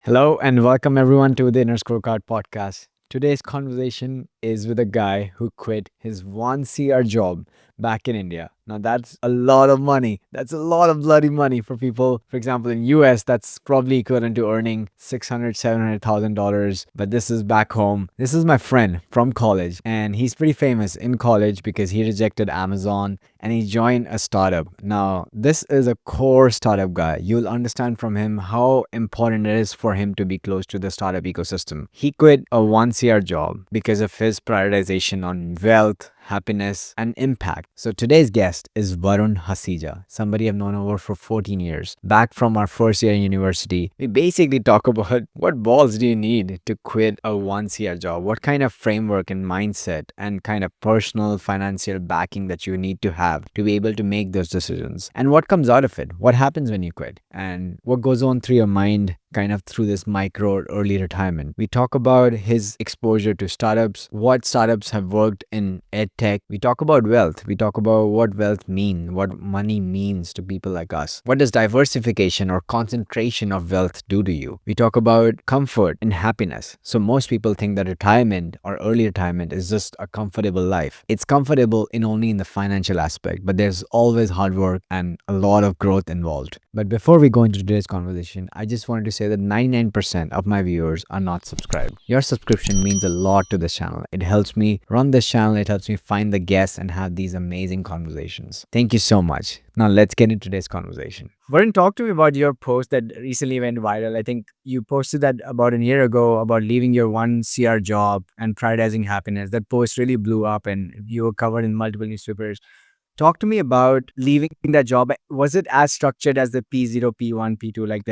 Hello and welcome everyone to the Inner Scorecard podcast. Today's conversation is with a guy who quit his 1 CR job back in India. Now that's a lot of money. That's a lot of bloody money for people. For example, in US, that's probably equivalent to earning 600, $700,000. But this is back home. This is my friend from college, and he's pretty famous in college because he rejected Amazon and he joined a startup. Now, this is a core startup guy. You'll understand from him how important it is for him to be close to the startup ecosystem. He quit a 1 CR job because of his prioritization on wealth, happiness, and impact. So today's guest is Varun Hasija, somebody I've known over for 14 years. Back from our first year in university, we basically talk about what balls do you need to quit a 1 CR job? What kind of framework and mindset and kind of personal financial backing that you need to have to be able to make those decisions? And what comes out of it? What happens when you quit? And what goes on through your mind kind of through this micro or early retirement. We talk about his exposure to startups, what startups have worked in ed tech. We talk about wealth. We talk about what wealth means, what money means to people like us. What does diversification or concentration of wealth do to you? We talk about comfort and happiness. So most people think that retirement or early retirement is just a comfortable life. It's comfortable in only in the financial aspect, but there's always hard work and a lot of growth involved. But before we go into today's conversation, I just wanted to say that 99% of my viewers are not subscribed. Your subscription means a lot to this channel. It helps me run this channel, it helps me find the guests and have these amazing conversations. Thank you so much. Now let's get into today's conversation. Varun, talk to me about your post that recently went viral. I think you posted that about a year ago about leaving your 1 CR job and prioritizing happiness. That post really blew up and you were covered in multiple newspapers. Talk to me about leaving that job. Was it as structured as the P0, P1, P2, like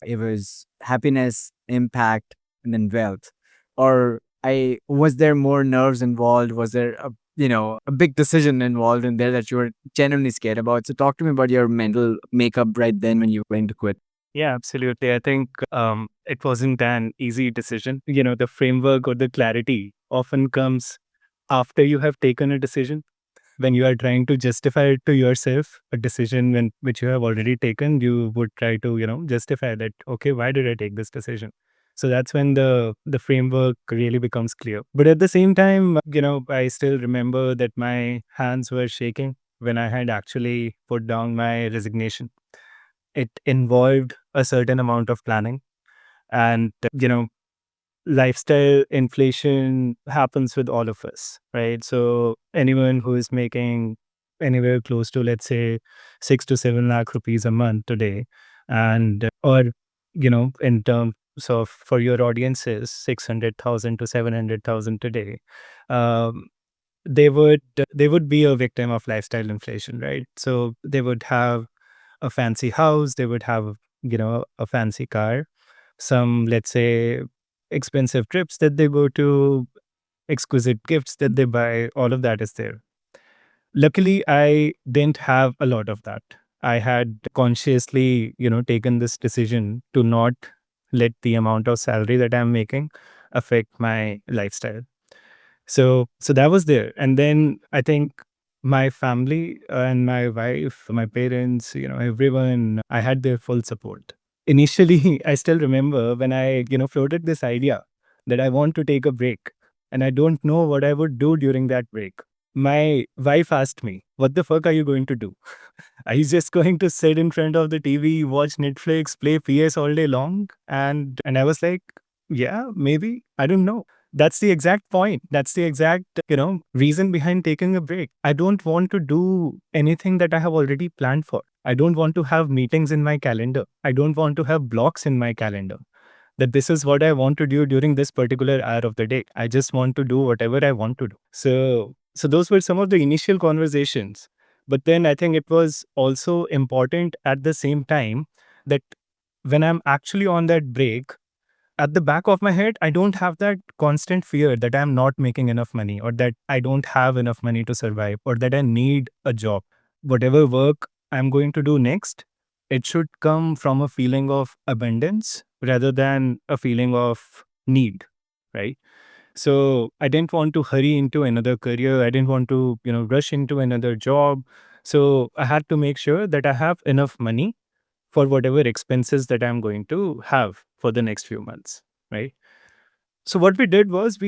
it was happiness, impact, and then wealth? Or I was there more nerves involved? Was there a big decision involved in there that you were genuinely scared about? So talk to me about your mental makeup right then when you were going to quit. Yeah, absolutely. I think it wasn't an easy decision. The framework or the clarity often comes after you have taken a decision. When you are trying to justify it to yourself, a decision which you have already taken, you would try to, justify that, okay, why did I take this decision? So that's when the framework really becomes clear. But at the same time, I still remember that my hands were shaking when I had actually put down my resignation. It involved a certain amount of planning and lifestyle inflation happens with all of us, right? So anyone who is making anywhere close to, let's say, 6 to 7 lakh rupees a month today, and or in terms of, for your audiences, 600,000 to 700,000 today, um, they would they would be a victim of lifestyle inflation, right? So they would have a fancy house, they would have, a fancy car, some, let's say, expensive trips that they go to, exquisite gifts that they buy, all of that is there. Luckily, I didn't have a lot of that. I had consciously, taken this decision to not let the amount of salary that I'm making affect my lifestyle. So that was there. And then I think my family and my wife, my parents, everyone, I had their full support. Initially, I still remember when I, floated this idea that I want to take a break and I don't know what I would do during that break. My wife asked me, "What the fuck are you going to do? Are you just going to sit in front of the TV, watch Netflix, play PS all day long?" And I was like, "Yeah, maybe. I don't know." That's the exact point. That's the exact, reason behind taking a break. I don't want to do anything that I have already planned for. I don't want to have meetings in my calendar. I don't want to have blocks in my calendar that this is what I want to do during this particular hour of the day. I just want to do whatever I want to do. So those were some of the initial conversations. But then I think it was also important at the same time that when I'm actually on that break, at the back of my head, I don't have that constant fear that I'm not making enough money or that I don't have enough money to survive or that I need a job. Whatever work I'm going to do next, it should come from a feeling of abundance rather than a feeling of need, right? So I didn't want to hurry into another career. I didn't want to, rush into another job. So I had to make sure that I have enough money for whatever expenses that I'm going to have for the next few months, right? So what we did was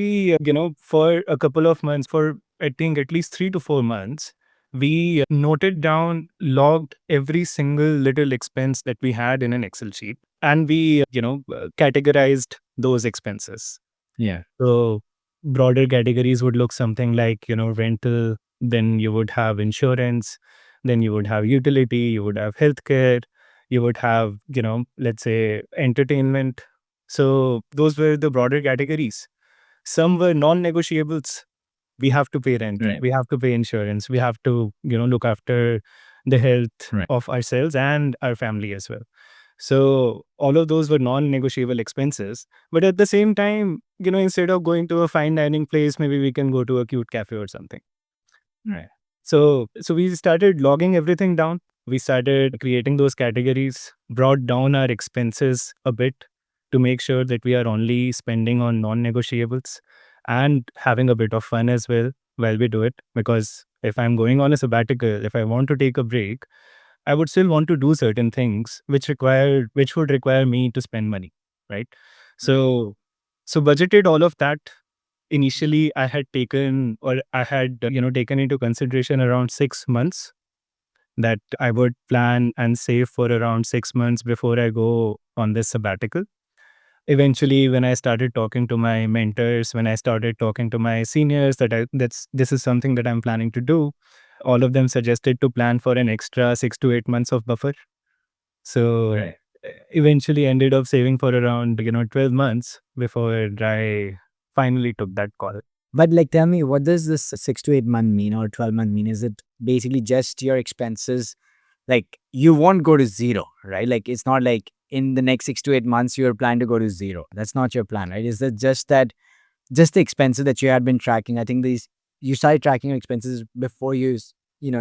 for a couple of months, for I think at least 3 to 4 months, we noted down, logged every single little expense that we had in an Excel sheet, and we categorized those expenses. Yeah. So broader categories would look something like, rental, then you would have insurance, then you would have utility, you would have healthcare, you would have, let's say entertainment. So those were the broader categories. Some were non-negotiables. We have to pay rent, Right. we have to pay insurance, we have to, look after the health Right. of ourselves and our family as well. So all of those were non-negotiable expenses. But at the same time, instead of going to a fine dining place, maybe we can go to a cute cafe or something. Right. So we started logging everything down. We started creating those categories, brought down our expenses a bit to make sure that we are only spending on non-negotiables and having a bit of fun as well while we do it. Because if I'm going on a sabbatical, if I want to take a break, I would still want to do certain things which would require me to spend money, right? So so budgeted all of that. Initially, I had taken, or I had taken into consideration around 6 months, that I would plan and save for around 6 months before I go on this sabbatical. Eventually, when I started talking to my mentors, when I started talking to my seniors that this is something that I'm planning to do, all of them suggested to plan for an extra 6 to 8 months of buffer. So Right. eventually ended up saving for around 12 months before I finally took that call. But like, tell me, what does this 6 to 8 month mean or 12 month mean? Is it basically just your expenses? Like, you won't go to zero, right? Like, it's not like in the next 6 to 8 months you're planning to go to zero. That's not your plan, right? Is that just the expenses that you had been tracking? I think these you started tracking your expenses before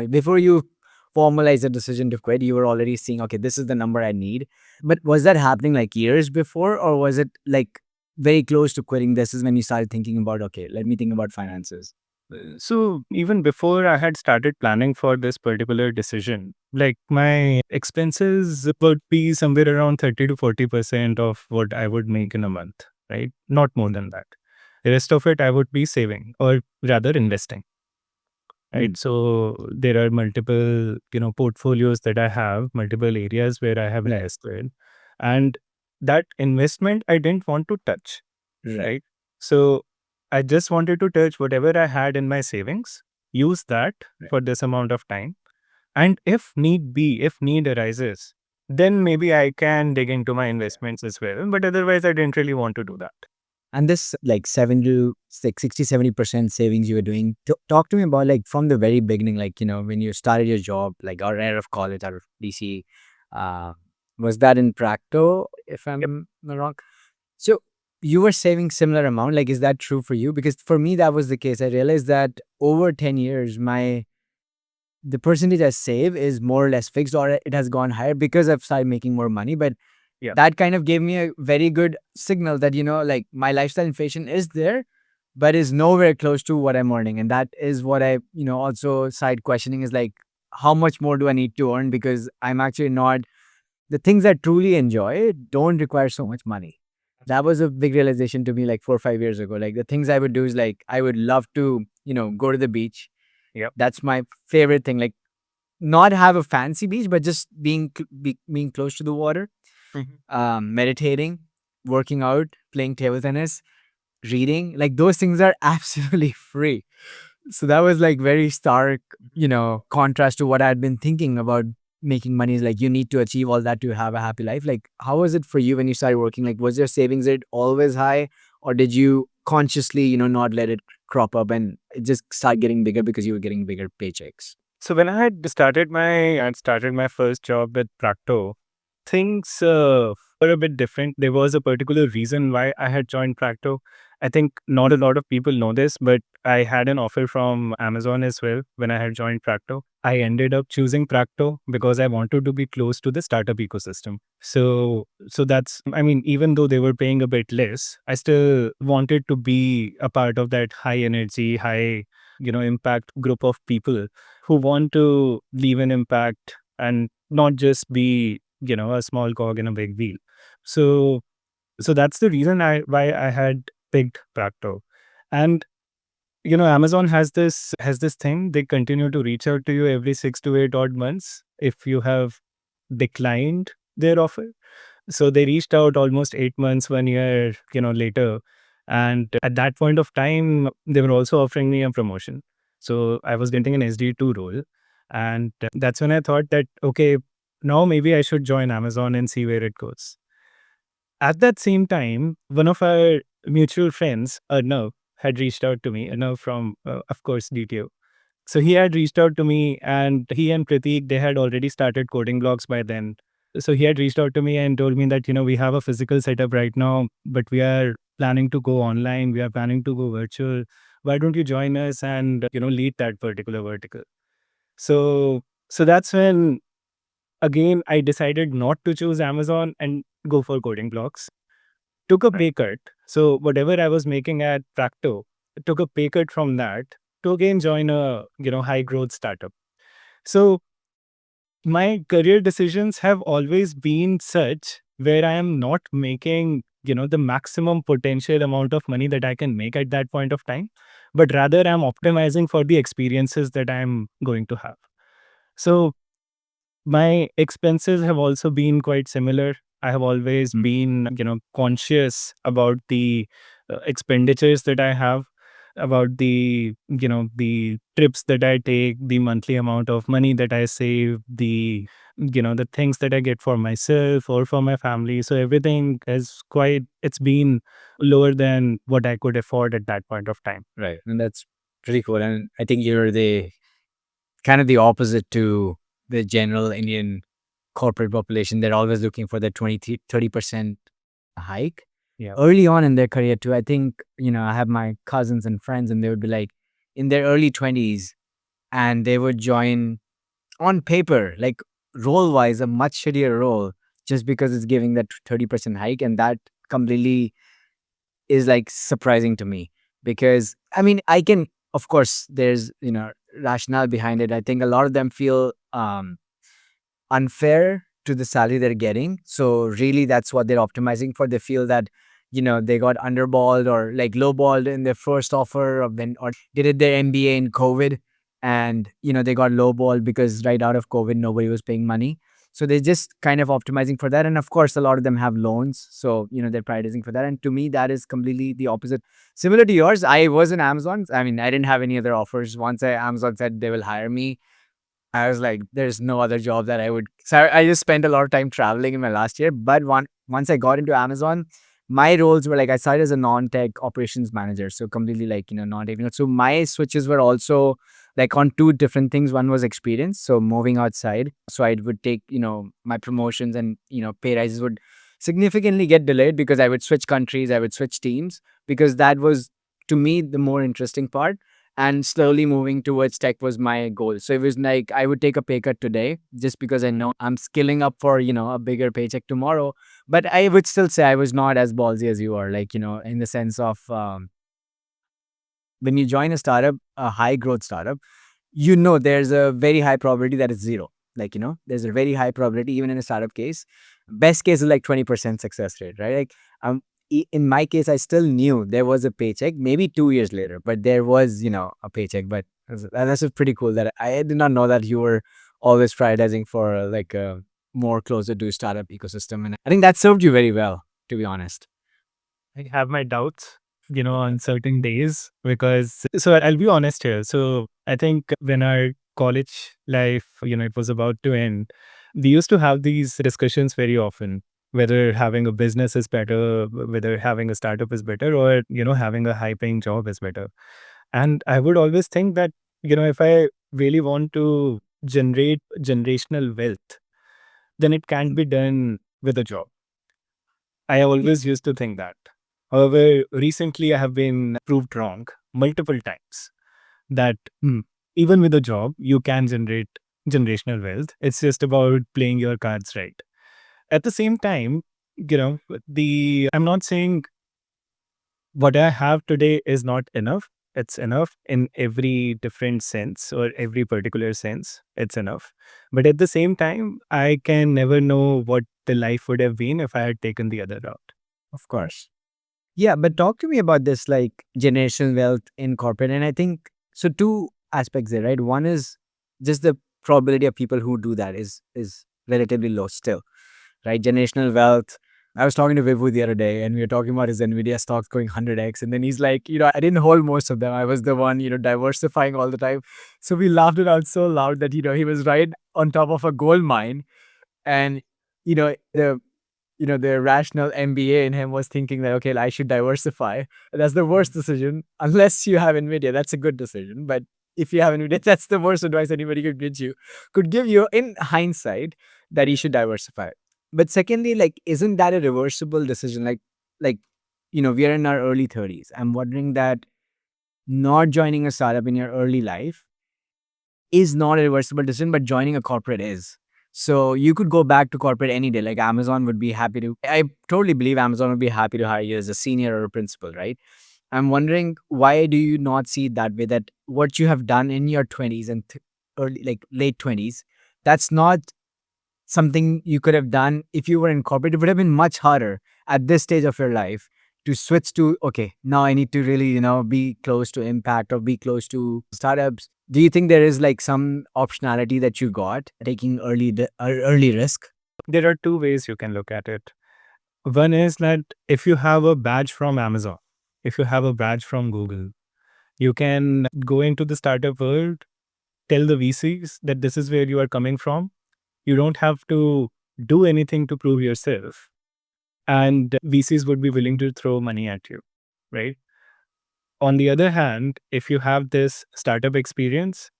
before you formalize a decision to quit. You were already seeing, okay, this is the number I need. But was that happening like years before, or was it like very close to quitting? This is when you started thinking about, okay, let me think about finances. So even before I had started planning for this particular decision, like my expenses would be somewhere around 30 to 40% of what I would make in a month, right? Not more than that. The rest of it I would be saving, or rather investing. Mm. Right. So there are multiple, portfolios that I have, multiple areas where I have Right. invested. And that investment I didn't want to touch. Right. Right. So I just wanted to touch whatever I had in my savings, use that Right. for this amount of time. And if need be, if need arises, then maybe I can dig into my investments as well. But otherwise, I didn't really want to do that. And this like 7 to 60, 70% savings you were doing, talk to me about like from the very beginning, like, when you started your job, like or out of college, out of DC, uh, was that in Practo, if Yep. I'm not wrong? So you were saving similar amount. Like, is that true for you? Because for me, that was the case. I realized that over 10 years, the percentage I save is more or less fixed, or it has gone higher because I've started making more money. But Yeah. that kind of gave me a very good signal that, like my lifestyle inflation is there, but is nowhere close to what I'm earning. And that is what I, also side questioning is like, how much more do I need to earn? Because I'm actually not, the things I truly enjoy don't require so much money. That was a big realization to me like 4 or 5 years ago. Like the things I would do is like, I would love to, go to the beach. Yep. That's my favorite thing. Like, not have a fancy beach, but just being close to the water, Mhm. meditating, working out, playing table tennis, reading. Like those things are absolutely free. So that was like very stark, contrast to what I had been thinking about making money. Is like you need to achieve all that to have a happy life. Like, how was it for you when you started working? Like, was your savings rate always high, or did you consciously, not let it crop up and it just start getting bigger because you were getting bigger paychecks? So when I had started my first job at Practo, things were a bit different. There was a particular reason why I had joined Practo. I think not a lot of people know this, but I had an offer from Amazon as well when I had joined Practo. I ended up choosing Practo because I wanted to be close to the startup ecosystem. So that's, I mean, even though they were paying a bit less, I still wanted to be a part of that high energy, high, impact group of people who want to leave an impact and not just be, a small cog in a big wheel. So So that's the reason why I had picked Practo. And Amazon has this thing. They continue to reach out to you every 6 to 8 odd months if you have declined their offer. So they reached out almost 8 months, 1 year, later. And at that point of time, they were also offering me a promotion. So I was getting an SD2 role. And that's when I thought that, okay, now maybe I should join Amazon and see where it goes. At that same time, one of our mutual friends, Arnav, had reached out to me, Arnav from, of course, DTO. So he had reached out to me, and he and Prateek, they had already started coding blogs by then. So he had reached out to me and told me that, we have a physical setup right now, but we are planning to go online. We are planning to go virtual. Why don't you join us and, lead that particular vertical? So, so that's when, again, I decided not to choose Amazon and go for coding blogs. Took a pay cut. So whatever I was making at Practo, took a pay cut from that to again join a, high growth startup. So my career decisions have always been such where I am not making, the maximum potential amount of money that I can make at that point of time, but rather I'm optimizing for the experiences that I'm going to have. So my expenses have also been quite similar. I have always been, conscious about the expenditures that I have, about the trips that I take, the monthly amount of money that I save, the things that I get for myself or for my family. So everything it's been lower than what I could afford at that point of time. Right. And that's pretty cool. And I think you're the kind of the opposite to the general Indian corporate population. They're always looking for the 20, 30% hike Yeah. early on in their career too. I think, I have my cousins and friends and they would be like in their early 20s and they would join on paper, like role wise, a much shittier role just because it's giving that 30% hike. And that completely is like surprising to me because I mean, I can, of course, there's, rationale behind it. I think a lot of them feel unfair to the salary they're getting. So really that's what they're optimizing for. They feel that, they got underballed or like lowballed in their first offer of then or they did their MBA in COVID and they got lowballed because right out of COVID nobody was paying money. So they're just kind of optimizing for that. And of course, a lot of them have loans. So, they're prioritizing for that. And to me, that is completely the opposite. Similar to yours, I was in Amazon. I mean, I didn't have any other offers. Once Amazon said they will hire me, I was like, there's no other job that I would. So I just spent a lot of time traveling in my last year. But once I got into Amazon, my roles were like I started as a non-tech operations manager, so completely like non-technical. So my switches were also like on two different things. One was experience, so moving outside. So I would take my promotions and pay rises would significantly get delayed because I would switch countries, I would switch teams because that was to me the more interesting part and slowly moving towards tech was my goal. So it was like I would take a pay cut today just because I know I'm skilling up for, a bigger paycheck tomorrow. But I would still say I was not as ballsy as you are, like, in the sense of when you join a startup, a high growth startup, there's a very high probability that it's zero. Like, there's a very high probability, even in a startup case. Best case is like 20% success rate, right? Like, in my case, I still knew there was a paycheck, maybe 2 years later, but there was, a paycheck. But that's just pretty cool that I did not know that you were always prioritizing for like a more closer to startup ecosystem. And I think that served you very well, to be honest. I have my doubts, on certain days because, so I'll be honest here. So I think when our college life, it was about to end, we used to have these discussions very often, whether having a business is better, whether having a startup is better, or, having a high paying job is better. And I would always think that, if I really want to generate generational wealth, then it can't be done with a job. I always used to think that. However, recently I have been proved wrong multiple times that even with a job, you can generate generational wealth. It's just about playing your cards right. At the same time, I'm not saying what I have today is not enough. It's enough in every different sense or every particular sense. It's enough. But at the same time, I can never know what the life would have been if I had taken the other route. Of course. Yeah, but talk to me about this like generational wealth in corporate. And I think so two aspects there, right? One is just the probability of people who do that is relatively low still, right? Generational wealth. I was talking to Vibhu the other day and we were talking about his Nvidia stocks going 100x. And then he's like, I didn't hold most of them. I was the one, diversifying all the time. So we laughed it out so loud that, he was right on top of a gold mine. And, the rational MBA in him was thinking that, okay, I should diversify. That's the worst decision. Unless you have NVIDIA, that's a good decision. But if you have NVIDIA, that's the worst advice anybody could give you in hindsight that you should diversify. But secondly, like, isn't that a reversible decision? Like, we are in our early 30s. I'm wondering that not joining a startup in your early life is not a reversible decision, but joining a corporate is. So you could go back to corporate any day. Like Amazon would be happy to. I totally believe Amazon would be happy to hire you as a senior or a principal, right? I'm wondering why do you not see it that way? That what you have done in your 20s and early, like late 20s, that's not something you could have done if you were in corporate. It would have been much harder at this stage of your life to switch to, okay, now I need to really, be close to impact or be close to startups. Do you think there is like some optionality that you got taking early risk? There are two ways you can look at it. One is that if you have a badge from Amazon, if you have a badge from Google, you can go into the startup world, tell the VCs that this is where you are coming from. You don't have to do anything to prove yourself. And VCs would be willing to throw money at you, right? On the other hand, if you have this startup experience,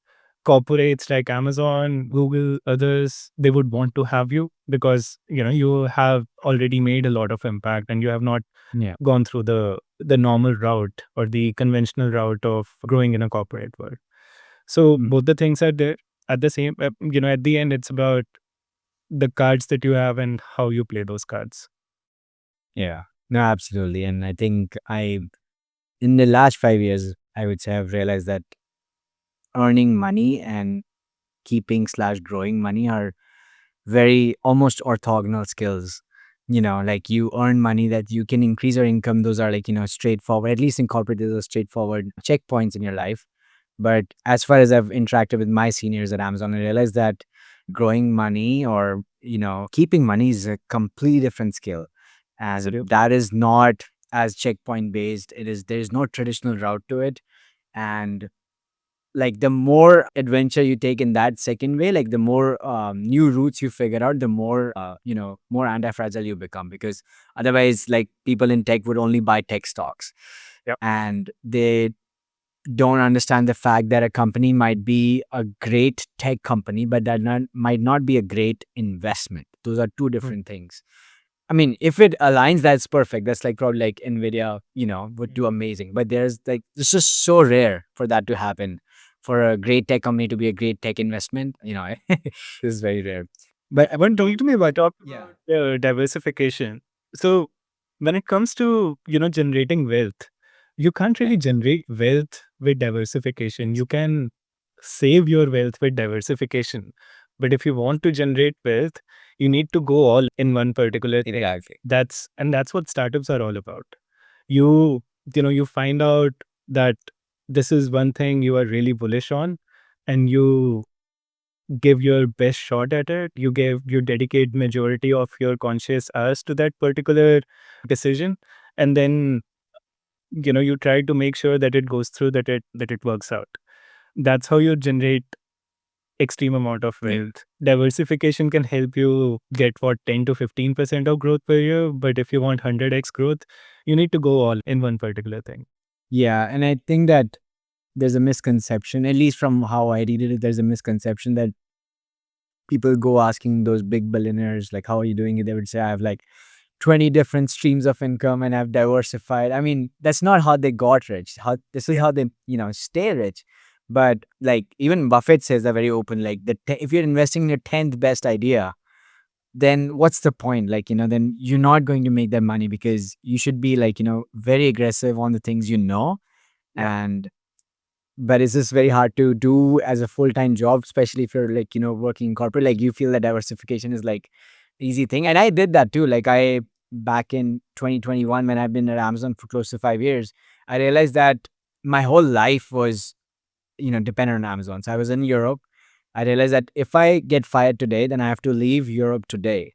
corporates like Amazon, Google, others, they would want to have you because you have already made a lot of impact and you have not Yeah. gone through the normal route or the conventional route of growing in a corporate world. So Mm. both the things are there at the same. At the end, it's about the cards that you have and how you play those cards. Yeah. No, absolutely. And I think in the last 5 years, I would say I've realized that earning money and keeping slash growing money are very almost orthogonal skills. Like you earn money that you can increase your income. Those are like, straightforward, at least in corporate, those are straightforward checkpoints in your life. But as far as I've interacted with my seniors at Amazon, I realized that growing money or, keeping money is a completely different skill. And Absolutely. that is not as checkpoint based. There's no traditional route to it. And like the more adventure you take in that second way, like the more new routes you figure out, the more more anti-fragile you become, because otherwise like people in tech would only buy tech stocks Yep. and they don't understand the fact that a company might be a great tech company but might not be a great investment. Those are two Mm. different things. I mean, if it aligns, that's perfect. That's like probably like Nvidia, would do amazing. But there's like it's just so rare for that to happen. For a great tech company to be a great tech investment, this is very rare. But When talking to me about yeah, diversification, so when it comes to generating wealth, you can't really generate wealth with diversification. You can save your wealth with diversification, but if you want to generate wealth, you need to go all in one particular thing. exactly. That's what startups are all about. You you find out that this is one thing you are really bullish on, and you give your best shot at it. You dedicate majority of your conscious hours to that particular decision, and then you try to make sure that it goes through, that it works out. That's how you generate extreme amount of Yeah. wealth. Diversification can help you get what 10 to 15% of growth per year, but if you want 100x growth, you need to go all in one particular thing. Yeah, and I think that there's a misconception, at least from how I read it, there's a misconception that people go asking those big billionaires, like, how are you doing it? They would say, I have like 20 different streams of income and I've diversified. I mean, that's not how they got rich. This is how they, stay rich. But like even Buffett says they're very open. Like if you're investing in your 10th best idea, then what's the point? Like, then you're not going to make that money because you should be like, very aggressive on the things Yeah. and but it's just very hard to do as a full-time job, especially if you're like, working in corporate. Like you feel that diversification is like easy thing. And I did that too. Like I back in 2021 when I've been at Amazon for close to 5 years, I realized that my whole life was, dependent on Amazon. So I was in Europe. I realized that if I get fired today, then I have to leave Europe today.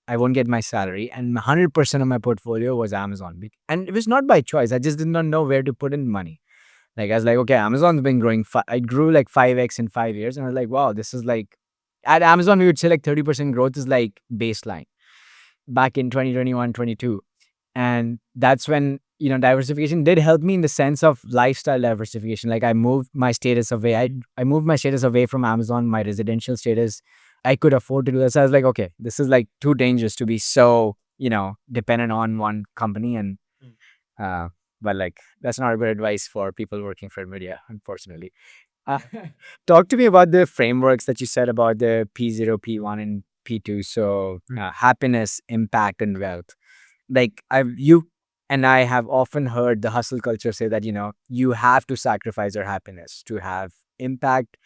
I won't get my salary, and 100% of my portfolio was Amazon. And it was not by choice. I just did not know where to put in money. Like I was like, okay, Amazon's been growing. I grew like 5x in 5 years, and I was like, wow, this is like at Amazon we would say like 30% growth is like baseline back in 2021, 22. And that's when, diversification did help me in the sense of lifestyle diversification. Like I moved my status away. I moved my status away from Amazon, my residential status. I could afford to do this. I was like, okay, this is like too dangerous to be so, dependent on one company. And uh but like that's not a good advice for people working for media, unfortunately. uh, Talk to me about the frameworks that you said about the P0, P1, and P2. So happiness, impact, and wealth. Like I have often heard the hustle culture say that, you have to sacrifice your happiness to have impact,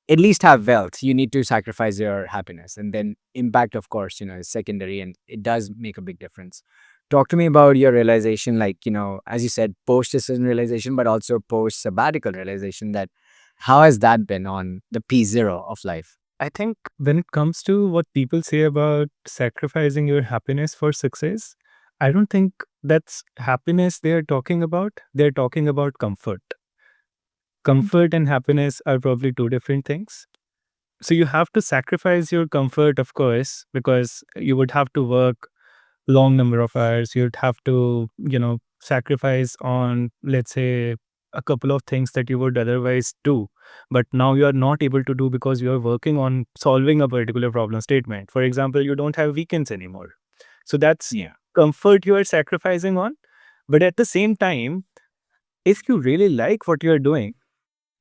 at least have wealth. You need to sacrifice your happiness, and then impact, of course, is secondary, and it does make a big difference. Talk to me about your realization, like, as you said, post decision realization, but also post sabbatical realization, that how has that been on the P0 of life? I think when it comes to what people say about sacrificing your happiness for success, I don't think that's happiness they are talking about. They're talking about comfort. Comfort and happiness are probably two different things. So you have to sacrifice your comfort, of course, because you would have to work long number of hours. You'd have to, sacrifice on, let's say, a couple of things that you would otherwise do, but now you are not able to do because you are working on solving a particular problem statement. For example, you don't have weekends anymore. So that's Yeah. comfort you are sacrificing on. But at the same time, if you really like what you are doing,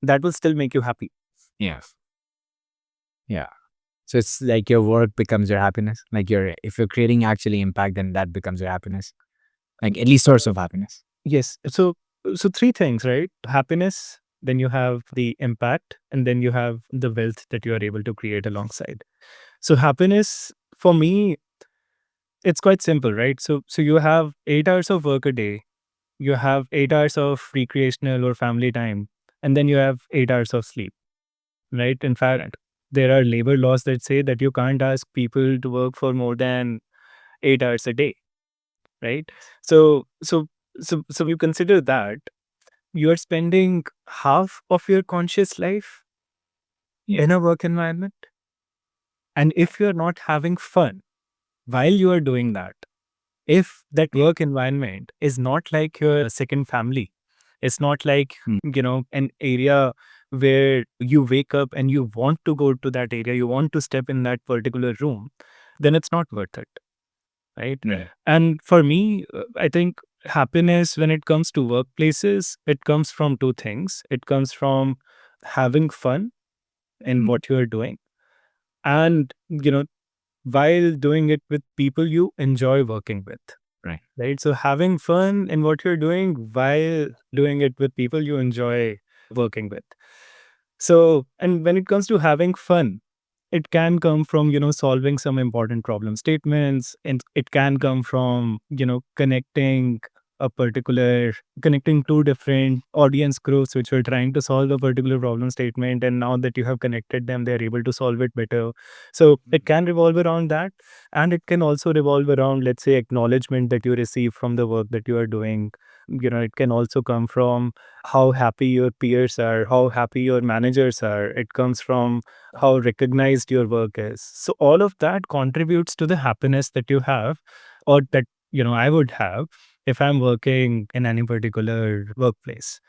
that will still make you happy. Yes. Yeah. So it's like your work becomes your happiness. Like if you're creating actually impact, then that becomes your happiness. Like at least source of happiness. Yes. So three things, right? Happiness, then you have the impact, and then you have the wealth that you are able to create alongside. So happiness for me, it's quite simple, right? So you have 8 hours of work a day, you have 8 hours of recreational or family time, and then you have 8 hours of sleep, right? In fact, there are labor laws that say that you can't ask people to work for more than 8 hours a day, right? So so so you consider that you are spending half of your conscious life in a work environment. And if you're not having fun while you are doing that, if that work environment is not like your second family, it's not like, an area where you wake up and you want to go to that area, you want to step in that particular room, then it's not worth it. Right. Right. And for me, I think happiness when it comes to workplaces, it comes from two things. It comes from having fun in what you're doing, and while doing it with people you enjoy working with. Right. Right. So having fun in what you're doing while doing it with people you enjoy working with. So, and when it comes to having fun, it can come from, solving some important problem statements, and it can come from, connecting two different audience groups which were trying to solve a particular problem statement. And now that you have connected them, they're able to solve it better. So it can revolve around that. And it can also revolve around, let's say, acknowledgement that you receive from the work that you are doing. It can also come from how happy your peers are, how happy your managers are. It comes from how recognized your work is. So all of that contributes to the happiness that you have, or that, I would have if I'm working in any particular workplace.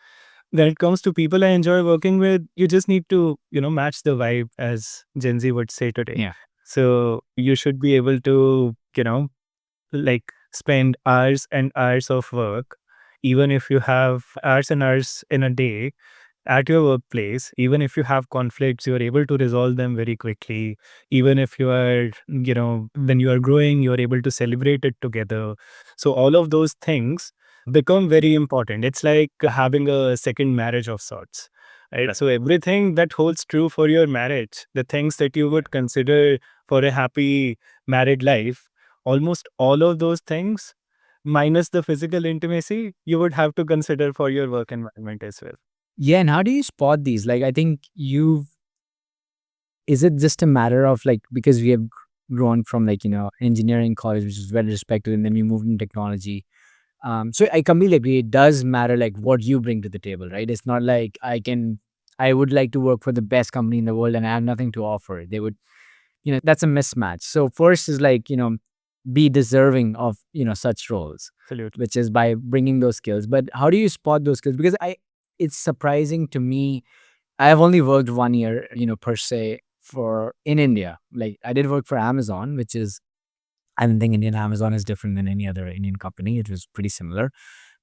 When it comes to people I enjoy working with, you just need to, match the vibe, as Gen Z would say today. Yeah. So you should be able to, like spend hours and hours of work, even if you have hours and hours in a day at your workplace. Even if you have conflicts, you're able to resolve them very quickly. Even if you are, when you are growing, you're able to celebrate it together. So all of those things become very important. It's like having a second marriage of sorts, right? So everything that holds true for your marriage, the things that you would consider for a happy married life, almost all of those things, minus the physical intimacy, you would have to consider for your work environment as well. Yeah, and how do you spot these? Like, I think is it just a matter of like, because we have grown from like, engineering college, which is well respected, and then we moved in technology. So I completely agree. It does matter like what you bring to the table, right? It's not like I would like to work for the best company in the world and I have nothing to offer. They would, that's a mismatch. So first is like, be deserving of, such roles, Absolutely. which is by bringing those skills. But how do you spot those skills? Because it's surprising to me. I have only worked 1 year, per se for in India. Like I did work for Amazon, which is, I don't think Indian Amazon is different than any other Indian company. It was pretty similar,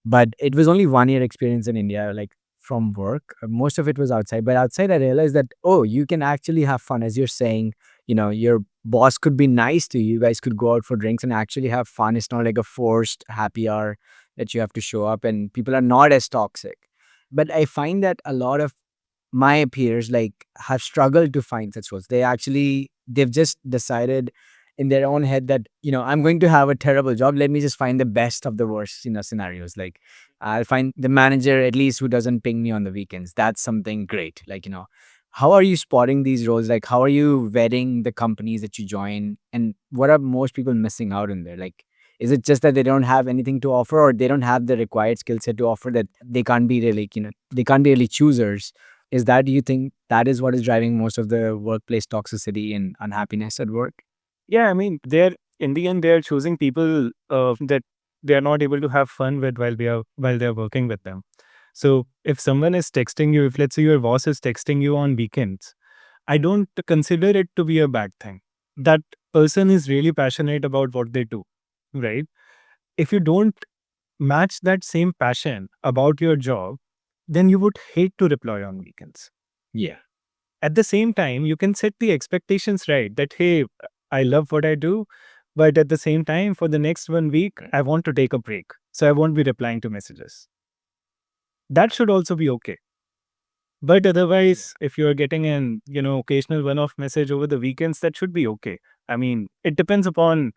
but it was only 1 year experience in India, like from work. Most of it was outside. But outside, I realized that, oh, you can actually have fun. As you're saying, your boss could be nice to you. You guys could go out for drinks and actually have fun. It's not like a forced happy hour that you have to show up, and people are not as toxic. But I find that a lot of my peers like have struggled to find such roles. They've just decided in their own head that, I'm going to have a terrible job. Let me just find the best of the worst, scenarios. Like I'll find the manager at least who doesn't ping me on the weekends. That's something great. Like, how are you spotting these roles? Like how are you vetting the companies that you join? And what are most people missing out in there? Like, is it just that they don't have anything to offer, or they don't have the required skill set to offer, that they can't be really, they can't be really choosers? Is that, do you think that is what is driving most of the workplace toxicity and unhappiness at work? Yeah, I mean, they're in the end they're choosing people that they are not able to have fun with while they're working with them. So if someone is texting you, if let's say your boss is texting you on weekends, I don't consider it to be a bad thing. That person is really passionate about what they do, right? If you don't match that same passion about your job, then you would hate to reply on weekends. Yeah. At the same time, you can set the expectations right that, hey, I love what I do, but at the same time, for the next 1 week, I want to take a break. So I won't be replying to messages. That should also be okay. But otherwise, if you're getting an, occasional one-off message over the weekends, that should be okay. I mean, it depends upon,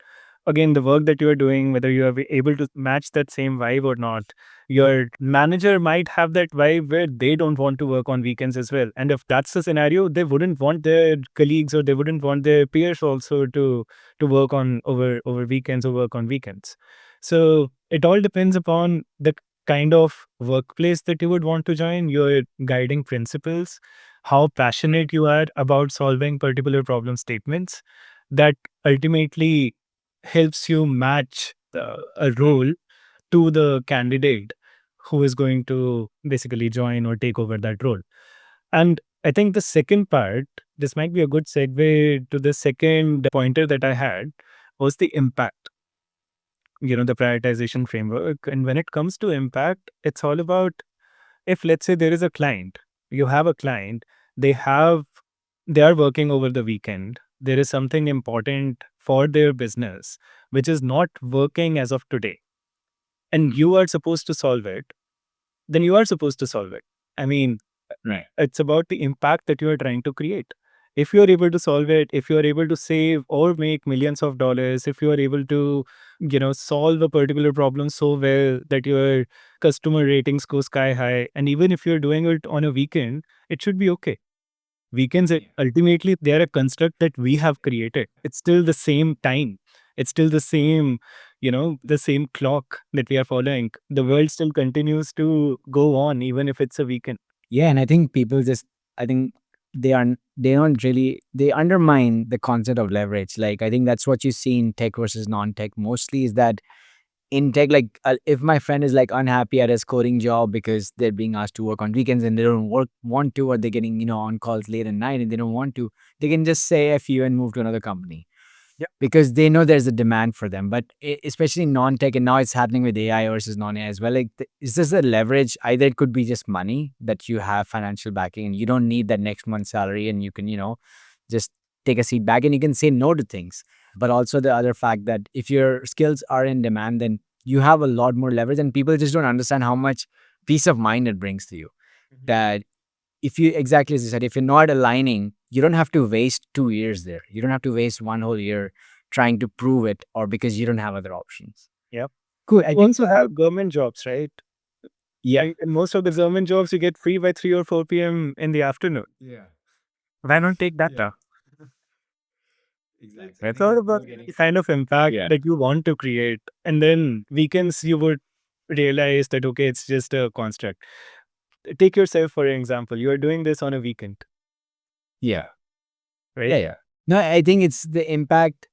again, the work that you're doing, whether you are able to match that same vibe or not. Your manager might have that vibe where they don't want to work on weekends as well. And if that's the scenario, they wouldn't want their colleagues or they wouldn't want their peers also to work on over weekends or work on weekends. So it all depends upon the kind of workplace that you would want to join, your guiding principles, how passionate you are about solving particular problem statements, that ultimately helps you match a role to the candidate who is going to basically join or take over that role. And I think the second part, this might be a good segue to the second pointer that I had, was the impact, the prioritization framework. And when it comes to impact, it's all about, if let's say there is a client, you have a client, they are working over the weekend, there is something important for their business which is not working as of today, and you are supposed to solve it, then you are supposed to solve it. I mean, Right. it's about the impact that you are trying to create. If you are able to solve it, if you are able to save or make millions of dollars, if you are able to, solve a particular problem so well that your customer ratings go sky high, and even if you're doing it on a weekend, it should be okay. Weekends, ultimately, they are a construct that we have created. It's still the same time. It's still the same, the same clock that we are following. The world still continues to go on, even if it's a weekend. Yeah, and I think people just, I think they don't really, they undermine the concept of leverage. Like I think that's what you see in tech versus non-tech mostly, is that in tech, like if my friend is like unhappy at his coding job because they're being asked to work on weekends and they don't want to, or they're getting, on calls late at night and they don't want to, they can just say F you and move to another company because they know there's a demand for them. But especially non-tech, and now it's happening with AI versus non-AI as well. Like, is this a leverage? Either it could be just money that you have financial backing, and you don't need that next month's salary, and you can, just take a seat back and you can say no to things. But also the other fact that if your skills are in demand, then you have a lot more leverage, and people just don't understand how much peace of mind it brings to you. That if you, exactly as you said, if you're not aligning, you don't have to waste 2 years there. You don't have to waste one whole year, trying to prove it or because you don't have other options. Yep. Cool. I You think also have government jobs, right? yeah. In most of the government jobs, you get free by 3 or 4 p.m. in the afternoon. Yeah. Why not take that Yeah. now? Exactly. I It's think all it's about more getting the kind of impact yeah. that you want to create. And then weekends, you would realize that, okay, it's just a construct. Take yourself, for example. You are doing this on a weekend, Yeah. right? Yeah. Yeah. No, I think it's the impact.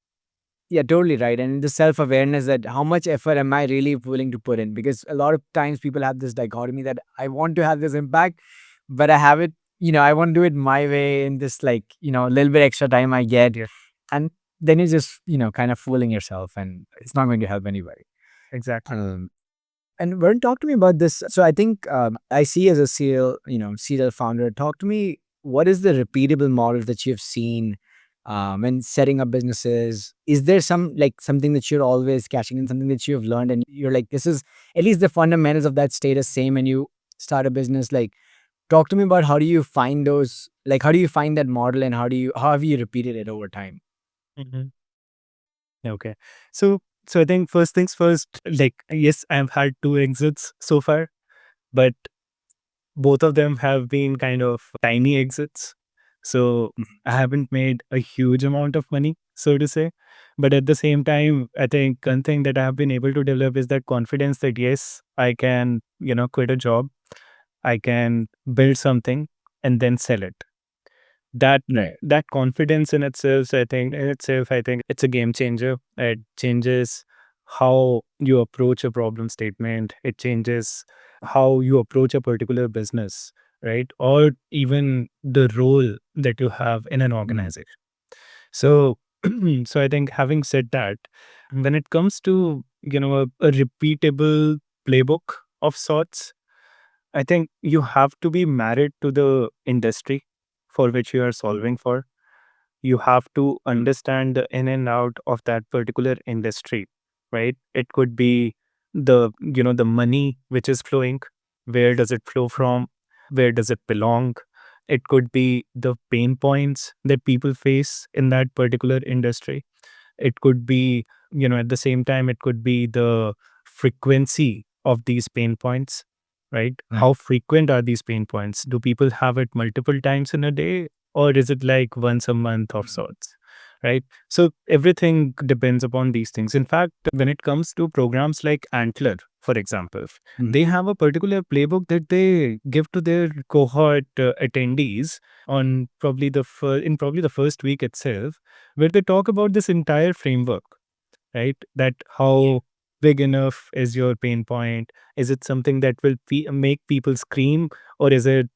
Yeah, totally right. And the self awareness that how much effort am I really willing to put in? Because a lot of times people have this dichotomy that I want to have this impact, but I have it, I want to do it my way in this, like, a little bit extra time I get. Yeah, And then you're just, kind of fooling yourself and it's not going to help anybody. exactly. And Varun, talk to me about this. So I think I see as a serial founder, talk to me, what is the repeatable model that you've seen when setting up businesses? Is there something that you're always catching and something that you've learned and you're like, this is at least the fundamentals of that status same when you start a business? Like, talk to me about how do you find those, like, how do you find that model and how have you repeated it over time? Mhm. Okay. So, so I think first things first, like, yes, I've had two exits so far, but both of them have been kind of tiny exits. So I haven't made a huge amount of money, so to say. But at the same time, I think one thing that I have been able to develop is that confidence that yes, I can, quit a job, I can build something and then sell it. That confidence in itself, I think it's a game changer. It changes how you approach a problem statement. It changes how you approach a particular business, right? Or even the role that you have in an Mm, organization. So, so I think having said that, when it comes to a repeatable playbook of sorts, I think you have to be married to the industry for which you are solving for. You have to understand the in and out of that particular industry, right? It could be the money which is flowing. Where does it flow from? Where does it belong? It could be the pain points that people face in that particular industry. It could be, at the same time, it could be the frequency of these pain points, right? How frequent are these pain points? Do people have it multiple times in a day, or is it like once a month of sorts? Right. So everything depends upon these things. In fact, when it comes to programs like Antler, for example, mhm. they have a particular playbook that they give to their cohort attendees on probably the first week itself, where they talk about this entire framework, right? That how big enough is your pain point? Is it something that will make people scream, or is it,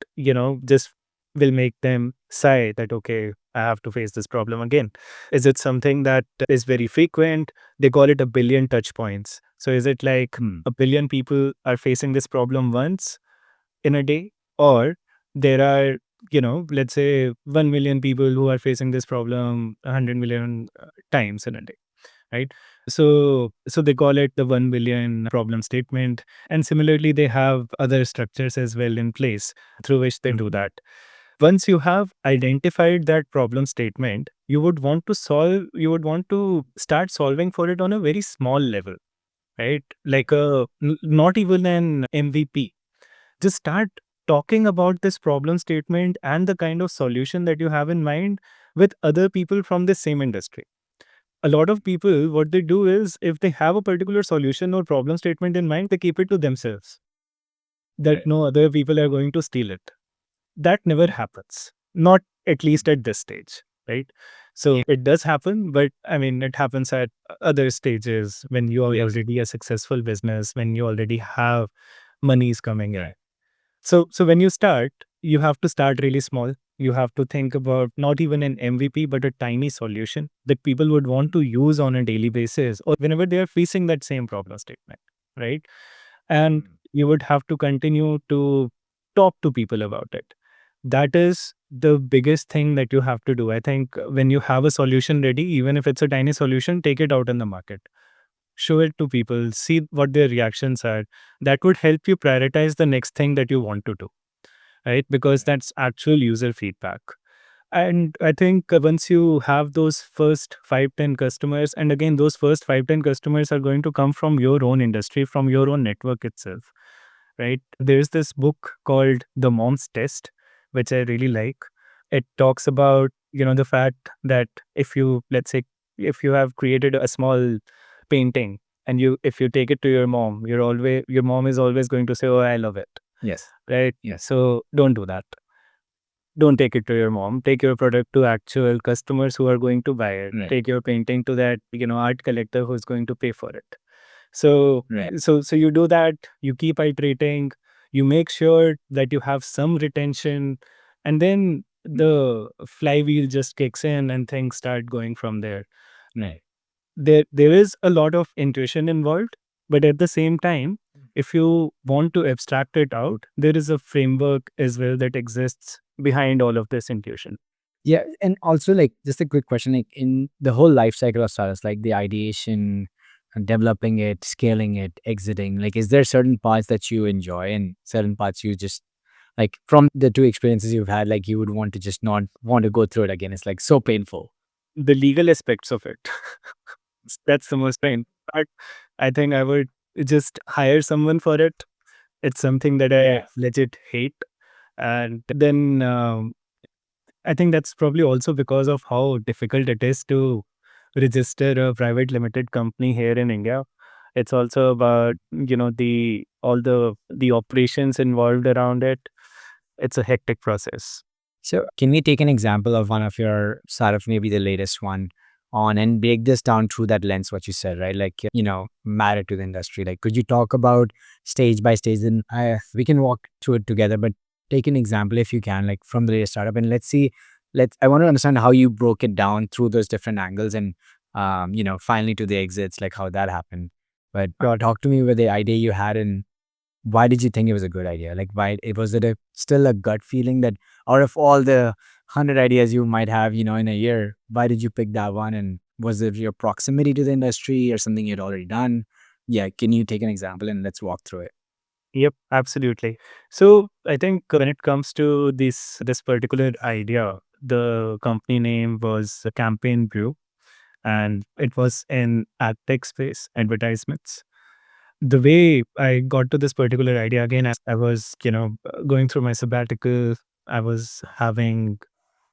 just will make them sigh that, okay, I have to face this problem again? Is it something that is very frequent? They call it a billion touch points. So is it like Hmm. a billion people are facing this problem once in a day, or there are, let's say 1 million people who are facing this problem 100 million times in a day, right? So they call it the 1 billion problem statement. And similarly, they have other structures as well in place through which they do that. Once you have identified that problem statement, you would want to start solving for it on a very small level, right? Like not even an MVP. Just start talking about this problem statement and the kind of solution that you have in mind with other people from the same industry. A lot of people, what they do is, if they have a particular solution or problem statement in mind, they keep it to themselves, that no other people are going to steal it. That never happens, not at least at this stage, right? So it does happen, but I mean, it happens at other stages when you are already a successful business, when you already have monies coming in. So when you start, you have to start really small. You have to think about not even an MVP, but a tiny solution that people would want to use on a daily basis or whenever they are facing that same problem statement, right? And you would have to continue to talk to people about it. That is the biggest thing that you have to do. I think when you have a solution ready, even if it's a tiny solution, take it out in the market, show it to people, see what their reactions are. That would help you prioritize the next thing that you want to do, right? Because that's actual user feedback. And I think once you have those first 5, 10 customers, and again, those first 5, 10 customers are going to come from your own industry, from your own network itself, right? There's this book called The Mom's Test, which I really like. It talks about, the fact that if you, let's say, if you have created a small painting and if you take it to your mom is always going to say, "Oh, I love it." Yes. Right? Yes. So don't do that. Don't take it to your mom. Take your product to actual customers who are going to buy it. Right. Take your painting to that, art collector who's going to pay for it. So, Right. so you do that, you keep iterating, you make sure that you have some retention, and then the flywheel just kicks in and things start going from there. Right. There is a lot of intuition involved, but at the same time, if you want to abstract it out, there is a framework as well that exists behind all of this intuition. Yeah, and also like just a quick question, like in the whole life cycle of startups, like the ideation, and developing it, scaling it, exiting, like is there certain parts that you enjoy and certain parts you just like from the two experiences you've had, like you would want to just not want to go through it again? It's like so painful. The legal aspects of it, that's the most pain part. I think I would just hire someone for it. It's something that I Yeah. legit hate. And then I think that's probably also because of how difficult it is to register a private limited company here in India. It's also about, the all the operations involved around it. It's a hectic process. So, can we take an example of one of your startup, maybe the latest one, on and break this down through that lens, what you said, right? Like, married to the industry. Like, could you talk about stage by stage? And we can walk through it together, but take an example if you can, like from the latest startup. And let's see, I want to understand how you broke it down through those different angles and, finally to the exits, like how that happened. But talk to me with the idea you had and why did you think it was a good idea? Like, why it was it still a gut feeling that out of all the 100 ideas you might have, in a year, why did you pick that one? And was it your proximity to the industry or something you'd already done? Yeah, can you take an example and let's walk through it? Yep, absolutely. So I think when it comes to this particular idea, the company name was Campaign Brew, and it was in ad tech space, advertisements. The way I got to this particular idea, again, as I was, going through my sabbatical, I was having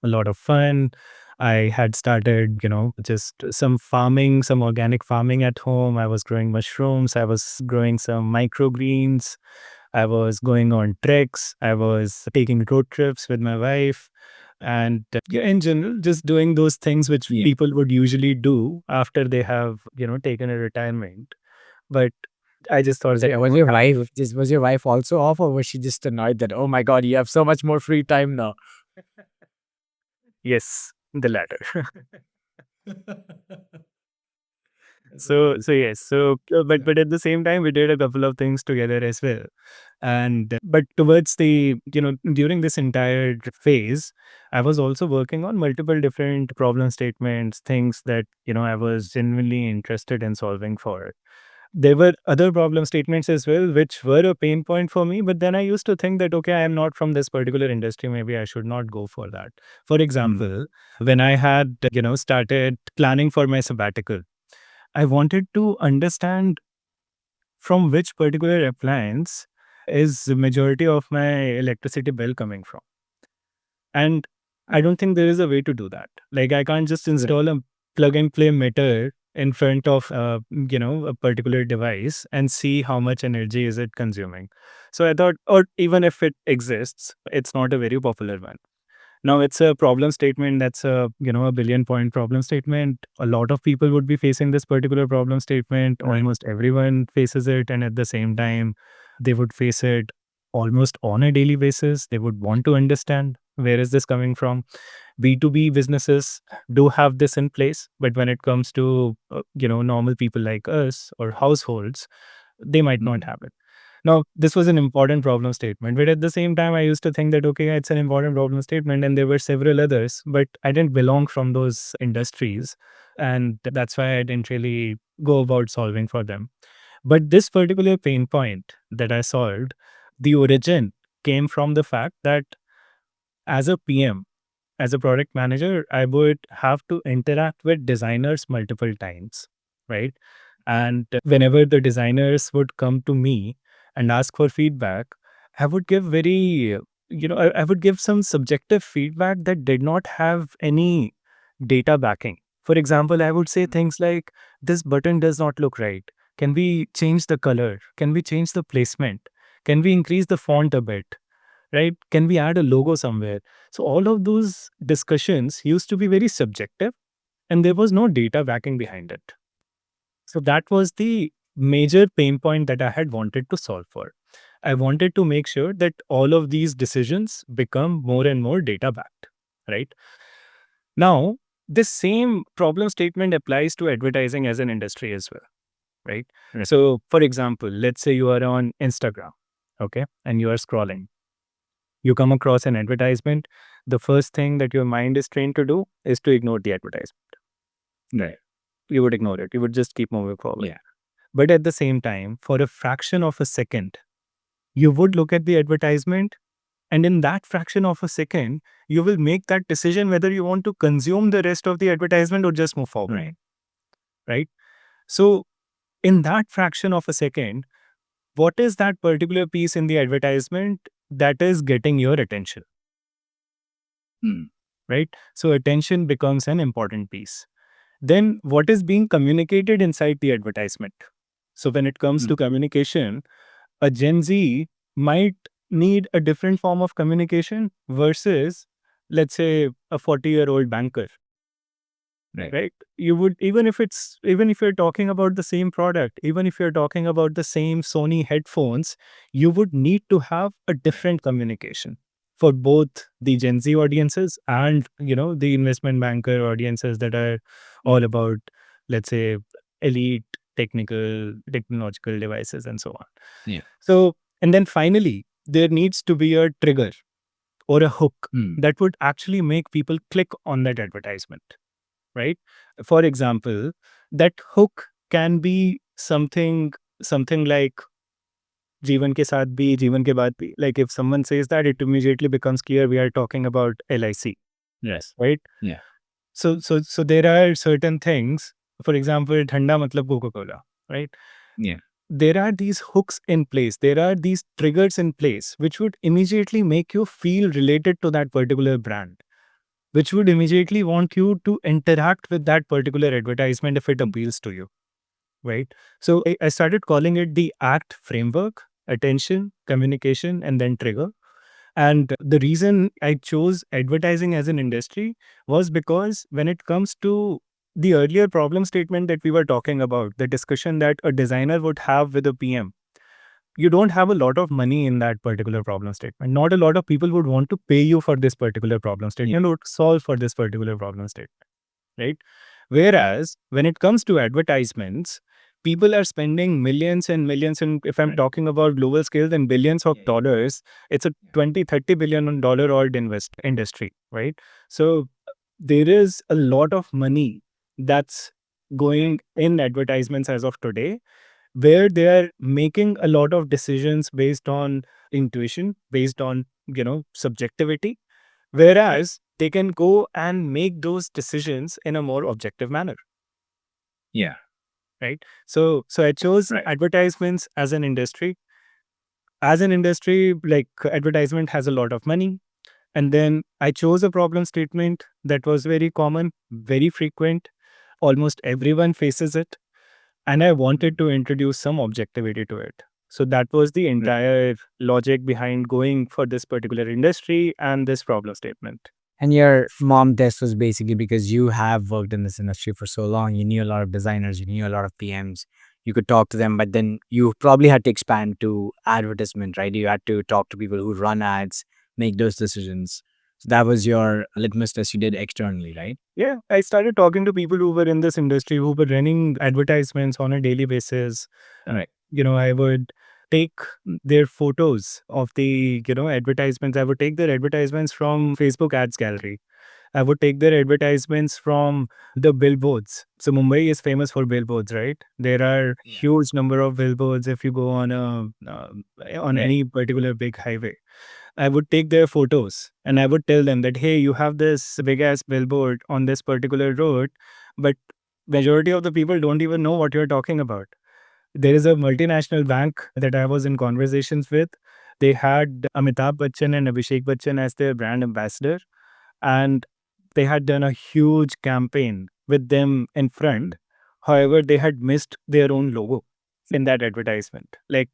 a lot of fun. I had started, just some farming, some organic farming at home. I was growing mushrooms. I was growing some microgreens. I was going on treks. I was taking road trips with my wife. And yeah, in general, just doing those things which Yeah. people would usually do after they have, taken a retirement. But I just thought that I Was don't your have to. wife just was your wife also off, or was she just annoyed that, oh my god, you have so much more free time now? Yes, the latter. So yes, but at the same time, we did a couple of things together as well. And but towards the, during this entire phase, I was also working on multiple different problem statements, things that, I was genuinely interested in solving for. There were other problem statements as well, which were a pain point for me. But then I used to think that, okay, I am not from this particular industry. Maybe I should not go for that. For example, when I had, started planning for my sabbatical, I wanted to understand from which particular appliance is the majority of my electricity bill coming from. And I don't think there is a way to do that. Like I can't just install a plug and play meter in front of a particular device and see how much energy is it consuming. So I thought, or even if it exists, it's not a very popular one. Now it's a problem statement that's a billion point problem statement. A lot of people would be facing this particular problem statement. Right. Almost everyone faces it, and at the same time, they would face it almost on a daily basis. They would want to understand where is this coming from. B2B businesses do have this in place, but when it comes to normal people like us or households, they might not have it. Now, this was an important problem statement, but at the same time, I used to think that, okay, it's an important problem statement, and there were several others, but I didn't belong from those industries. And that's why I didn't really go about solving for them. But this particular pain point that I solved, the origin came from the fact that as a PM, as a product manager, I would have to interact with designers multiple times, right? And whenever the designers would come to me and ask for feedback, I would give I would give some subjective feedback that did not have any data backing. For example, I would say things like, this button does not look right. Can we change the color? Can we change the placement? Can we increase the font a bit? Right? Can we add a logo somewhere? So all of those discussions used to be very subjective and there was no data backing behind it. So that was the major pain point that I had wanted to solve for. I wanted to make sure that all of these decisions become more and more data backed, right? Now, this same problem statement applies to advertising as an industry as well, right? Right. So, for example, let's say you are on Instagram, okay, and you are scrolling. You come across an advertisement. The first thing that your mind is trained to do is to ignore the advertisement. Right. You would ignore it. You would just keep moving forward. Yeah. But at the same time, for a fraction of a second, you would look at the advertisement, and in that fraction of a second, you will make that decision whether you want to consume the rest of the advertisement or just move forward. Right. Right? So, in that fraction of a second, what is that particular piece in the advertisement that is getting your attention? Right? So, attention becomes an important piece. Then, what is being communicated inside the advertisement? So, when it comes to communication, a Gen Z might need a different form of communication versus, let's say, a 40-year-old banker. Right? You would, even if you're talking about the same product, even if you're talking about the same Sony headphones, you would need to have a different communication for both the Gen Z audiences and the investment banker audiences that are all about, let's say, elite technological devices and so on. Yeah. So, and then finally, there needs to be a trigger or a hook that would actually make people click on that advertisement, right? For example, that hook can be something like जीवन के साथ भी जीवन के बाद भी. Like if someone says that, it immediately becomes clear we are talking about LIC, Yes. right? Yeah. So there are certain things. For example, ठंडा मतलब Coca-Cola, right? Yeah. There are these hooks in place. There are these triggers in place which would immediately make you feel related to that particular brand, which would immediately want you to interact with that particular advertisement if it appeals to you, right? So I started calling it the ACT framework: attention, communication, and then trigger. And the reason I chose advertising as an industry was because when it comes to the earlier problem statement that we were talking about, the discussion that a designer would have with a PM, you don't have a lot of money in that particular problem statement. Not a lot of people would want to pay you for this particular problem statement or solve for this particular problem statement, right? Whereas when it comes to advertisements, people are spending millions and millions, and if I'm talking about global scale, then billions of dollars. It's a 20-30 billion dollar odd industry, right? So there is a lot of money that's going in advertisements as of today, where they are making a lot of decisions based on intuition, based on subjectivity, whereas they can go and make those decisions in a more objective manner. Yeah. Right? So I chose Right. advertisements as an industry. As an industry, like, advertisement has a lot of money. And then I chose a problem statement that was very common, very frequent. Almost everyone faces it. And I wanted to introduce some objectivity to it. So that was the entire logic behind going for this particular industry and this problem statement. And your mom test was basically because you have worked in this industry for so long. You knew a lot of designers, you knew a lot of PMs. You could talk to them, but then you probably had to expand to advertisement, right? You had to talk to people who run ads, make those decisions. So that was your litmus test you did externally, right? Yeah, I started talking to people who were in this industry, who were running advertisements on a daily basis. Right. I would take their photos of the, advertisements. I would take their advertisements from Facebook ads gallery. I would take their advertisements from the billboards. So Mumbai is famous for billboards, right? There are huge number of billboards if you go on Right. any particular big highway. I would take their photos and I would tell them that, hey, you have this big ass billboard on this particular road, but majority of the people don't even know what you're talking about. There is a multinational bank that I was in conversations with. They had Amitabh Bachchan and Abhishek Bachchan as their brand ambassador, and they had done a huge campaign with them in front. However, they had missed their own logo in that advertisement. Like,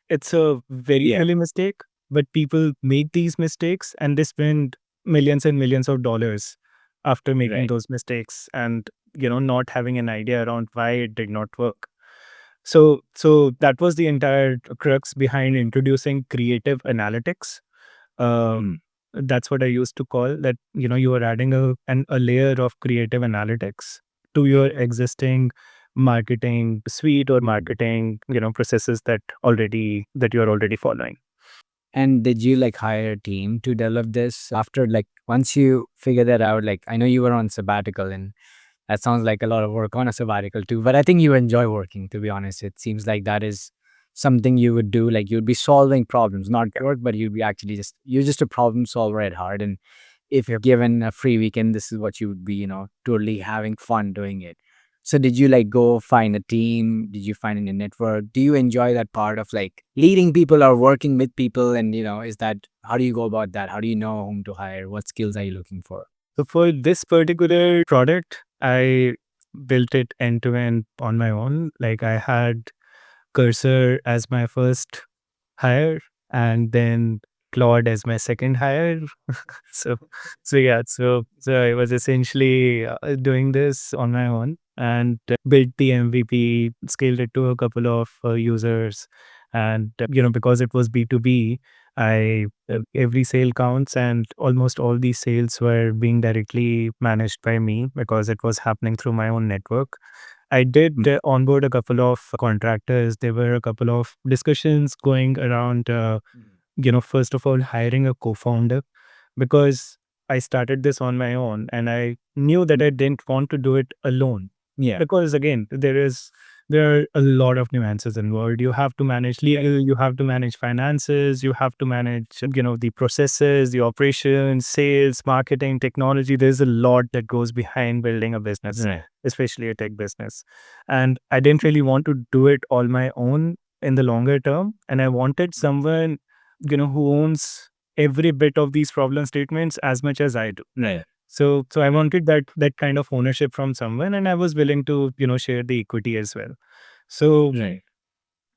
it's a very silly mistake, but people make these mistakes and they spend millions and millions of dollars after making those mistakes and not having an idea around why it did not work. So that was the entire crux behind introducing creative analytics. uh, that's what I used to call that. You are adding a layer of creative analytics to your existing marketing suite or marketing processes that you're already following. And did you like hire a team to develop this after, like, once you figure that out? Like, I know you were on sabbatical, and that sounds like a lot of work on a sabbatical too, but I think you enjoy working, to be honest. It seems like that is something you would do. Like, you'd be solving problems, not work, but you'd be actually you're just a problem solver at heart. And if you're given a free weekend, this is what you would be, totally having fun doing it. So did you like go find a team? Did you find a network? Do you enjoy that part of like leading people or working with people? And is that, how do you go about that? How do you know whom to hire? What skills are you looking for? So for this particular product, I built it end to end on my own. Like, I had Cursor as my first hire, and then Claude as my second hire. so so I was essentially doing this on my own and built the MVP, scaled it to a couple of users, and because it was B2B, I every sale counts, and almost all these sales were being directly managed by me because it was happening through my own network. I did onboard a couple of contractors. There were a couple of discussions going around, first of all, hiring a co founder, because I started this on my own and I knew that I didn't want to do it alone. Yeah. Because again, there are a lot of nuances involved. You have to manage legal, you have to manage finances, you have to manage, the processes, the operations, sales, marketing, technology. There's a lot that goes behind building a business, Right. especially a tech business. And I didn't really want to do it all my own in the longer term. And I wanted someone, who owns every bit of these problem statements as much as I do. Right. So I wanted that kind of ownership from someone, and I was willing to share the equity as well. So Right.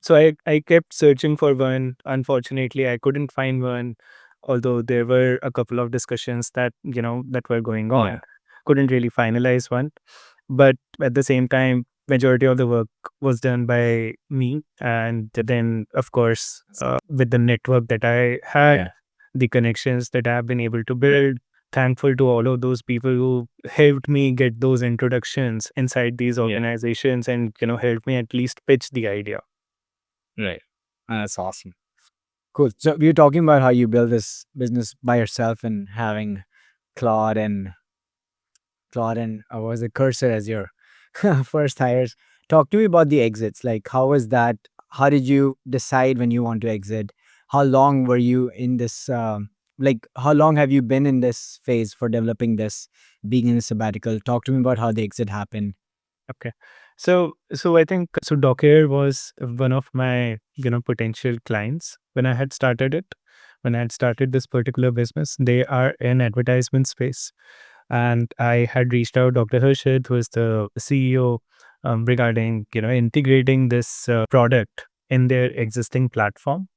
so I kept searching for one. Unfortunately, I couldn't find one, although there were a couple of discussions that were going on. Yeah. Couldn't really finalize one, but at the same time, majority of the work was done by me. And then, of course, with the network that I had, Yeah. the connections that I've been able to build, thankful to all of those people who helped me get those introductions inside these Yeah. organizations and helped me at least pitch the idea. Right. That's awesome. Cool. So we were talking about how you build this business by yourself and having Claude and was it Cursor as your first hires. Talk to me about the exits. Like, how was that? How did you decide when you want to exit? How long were you in this? Like, how long have you been in this phase for developing this, being in a sabbatical? Talk to me about how the exit happened. Okay. So I think so Docker was one of my, potential clients when I had started it. When I had started this particular business, they are in advertisement space. And I had reached out Dr. Harshad, who is the CEO, regarding, integrating this product in their existing platform.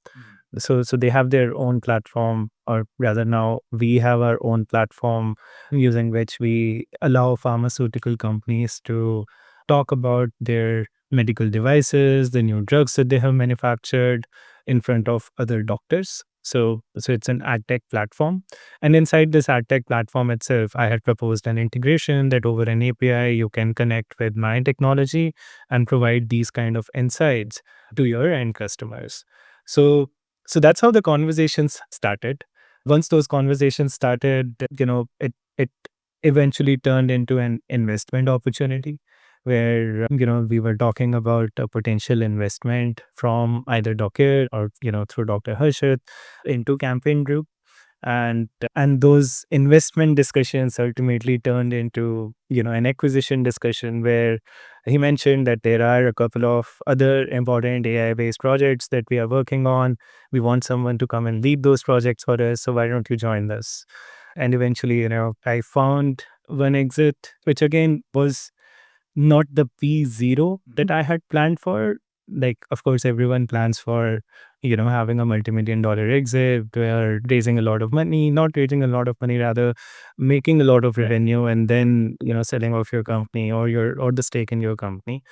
So they have their own platform, or rather now we have our own platform using which we allow pharmaceutical companies to talk about their medical devices, the new drugs that they have manufactured in front of other doctors. So it's an ad tech platform. And inside this ad tech platform itself, I had proposed an integration that over an API you can connect with my technology and provide these kind of insights to your end customers. So so that's how the conversations started. Once those conversations started, it eventually turned into an investment opportunity, where we were talking about a potential investment from either Docker or through Dr. Harshit into Campaign Group. And those investment discussions ultimately turned into an acquisition discussion, where he mentioned that there are a couple of other important AI based projects that we are working on. We want someone to come and lead those projects for us, so why don't you join us? And eventually, I found one exit, which again was not the P0 that I had planned for. Like, of course, everyone plans for, having a multi-million dollar exit, where raising a lot of money, not raising a lot of money, rather making a lot of revenue, and then, selling off your company or the stake in your company.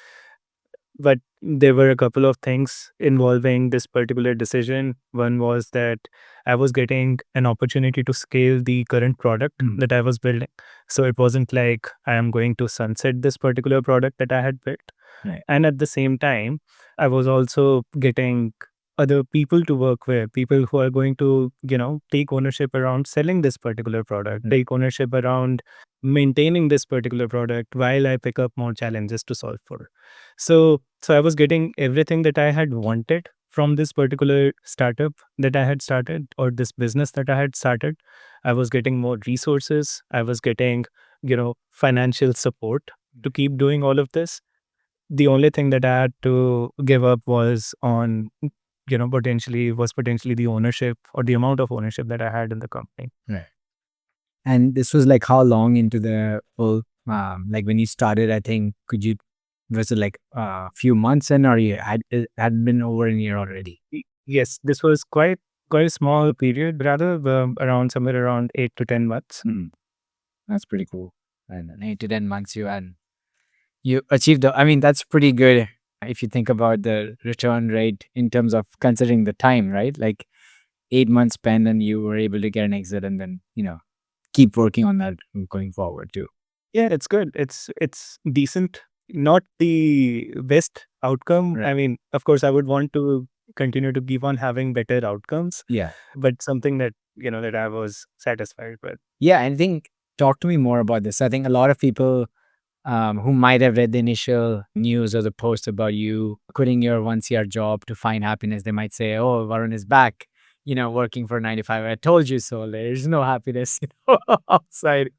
But there were a couple of things involving this particular decision. One was that I was getting an opportunity to scale the current product that I was building. So it wasn't like I am going to sunset this particular product that I had built. Right. And at the same time, I was also getting other people to work with, people who are going to, take ownership around selling this particular product, take ownership around maintaining this particular product while I pick up more challenges to solve for. So I was getting everything that I had wanted from this particular startup that I had started, or this business that I had started. I was getting more resources. I was getting, financial support to keep doing all of this. The only thing that I had to give up was on, potentially the ownership or the amount of ownership that I had in the company. Right. And this was like how long into the full, like when you started, I think, was it like a few months in, or you had, it had been over a year already? Yes, this was quite a small period, rather around somewhere around 8 to 10 months. That's pretty cool. And in 8 to 10 months, you achieved the, I mean, that's pretty good if you think about the return rate in terms of considering the time, right? Like 8 months spent and you were able to get an exit and then, keep working on that going forward too. Yeah, it's good. It's decent. Not the best outcome. Right. I mean, of course, I would want to continue to keep on having better outcomes, Yeah. but something that that I was satisfied with. Yeah. And I think, talk to me more about this. I think a lot of people who might have read the initial news or the post about you quitting your 1 CR job to find happiness, they might say, "Oh, Varun is back, working for 9 to 5. I told you so. There's no happiness, outside."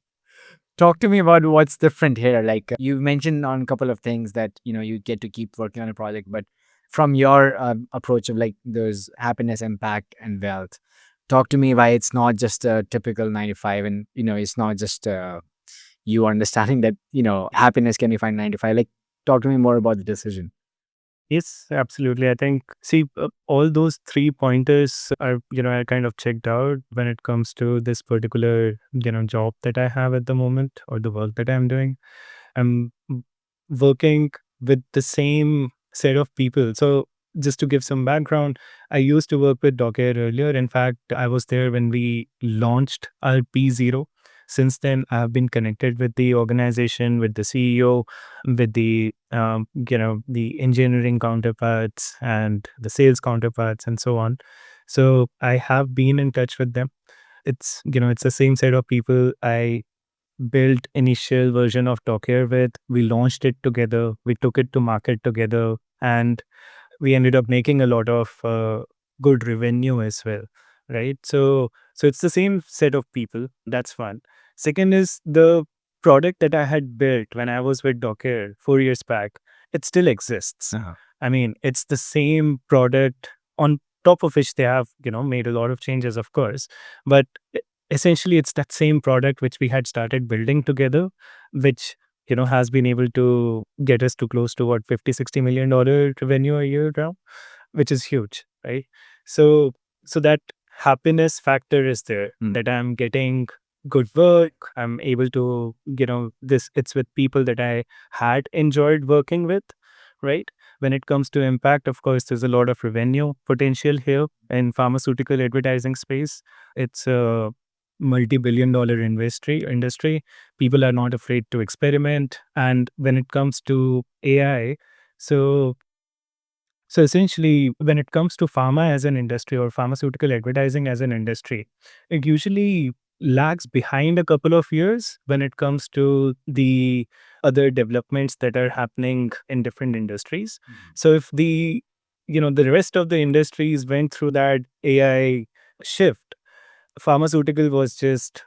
Talk to me about what's different here. Like you mentioned on a couple of things that you get to keep working on a project, but from your approach of like there's happiness, impact, and wealth. Talk to me why it's not just a typical 9 to 5, and it's not just you understanding that happiness can be found 9 to 5. Like, talk to me more about the decision. Yes, absolutely. I think, see, all those three pointers are, I kind of checked out when it comes to this particular, job that I have at the moment, or the work that I'm doing. I'm working with the same set of people. So, just to give some background, I used to work with Docker earlier. In fact, I was there when we launched our P0. Since then, I've been connected with the organization, with the CEO, with the engineering counterparts and the sales counterparts, and so on. So I have been in touch with them. It's the same set of people I built initial version of Docker with. We launched it together. We took it to market together, and we ended up making a lot of good revenue as well, right? So it's the same set of people. That's one. Second is the product that I had built when I was with Docker 4 years back. It still exists. Uh-huh. I mean, it's the same product, on top of which they have made a lot of changes, of course, but essentially it's that same product which we had started building together, which has been able to get us to close to what, 50-60 million dollar revenue a year now, which is huge, right? So so that happiness factor is there, that I'm getting good work. I'm able to, this, it's with people that I had enjoyed working with, right? When it comes to impact, of course, there's a lot of revenue potential here in pharmaceutical advertising space. It's a multi-billion dollar industry. People are not afraid to experiment. And when it comes to AI, so so essentially, when it comes to pharma as an industry, or pharmaceutical advertising as an industry, it usually lags behind a couple of years when it comes to the other developments that are happening in different industries. So if the rest of the industries went through that AI shift, pharmaceutical was just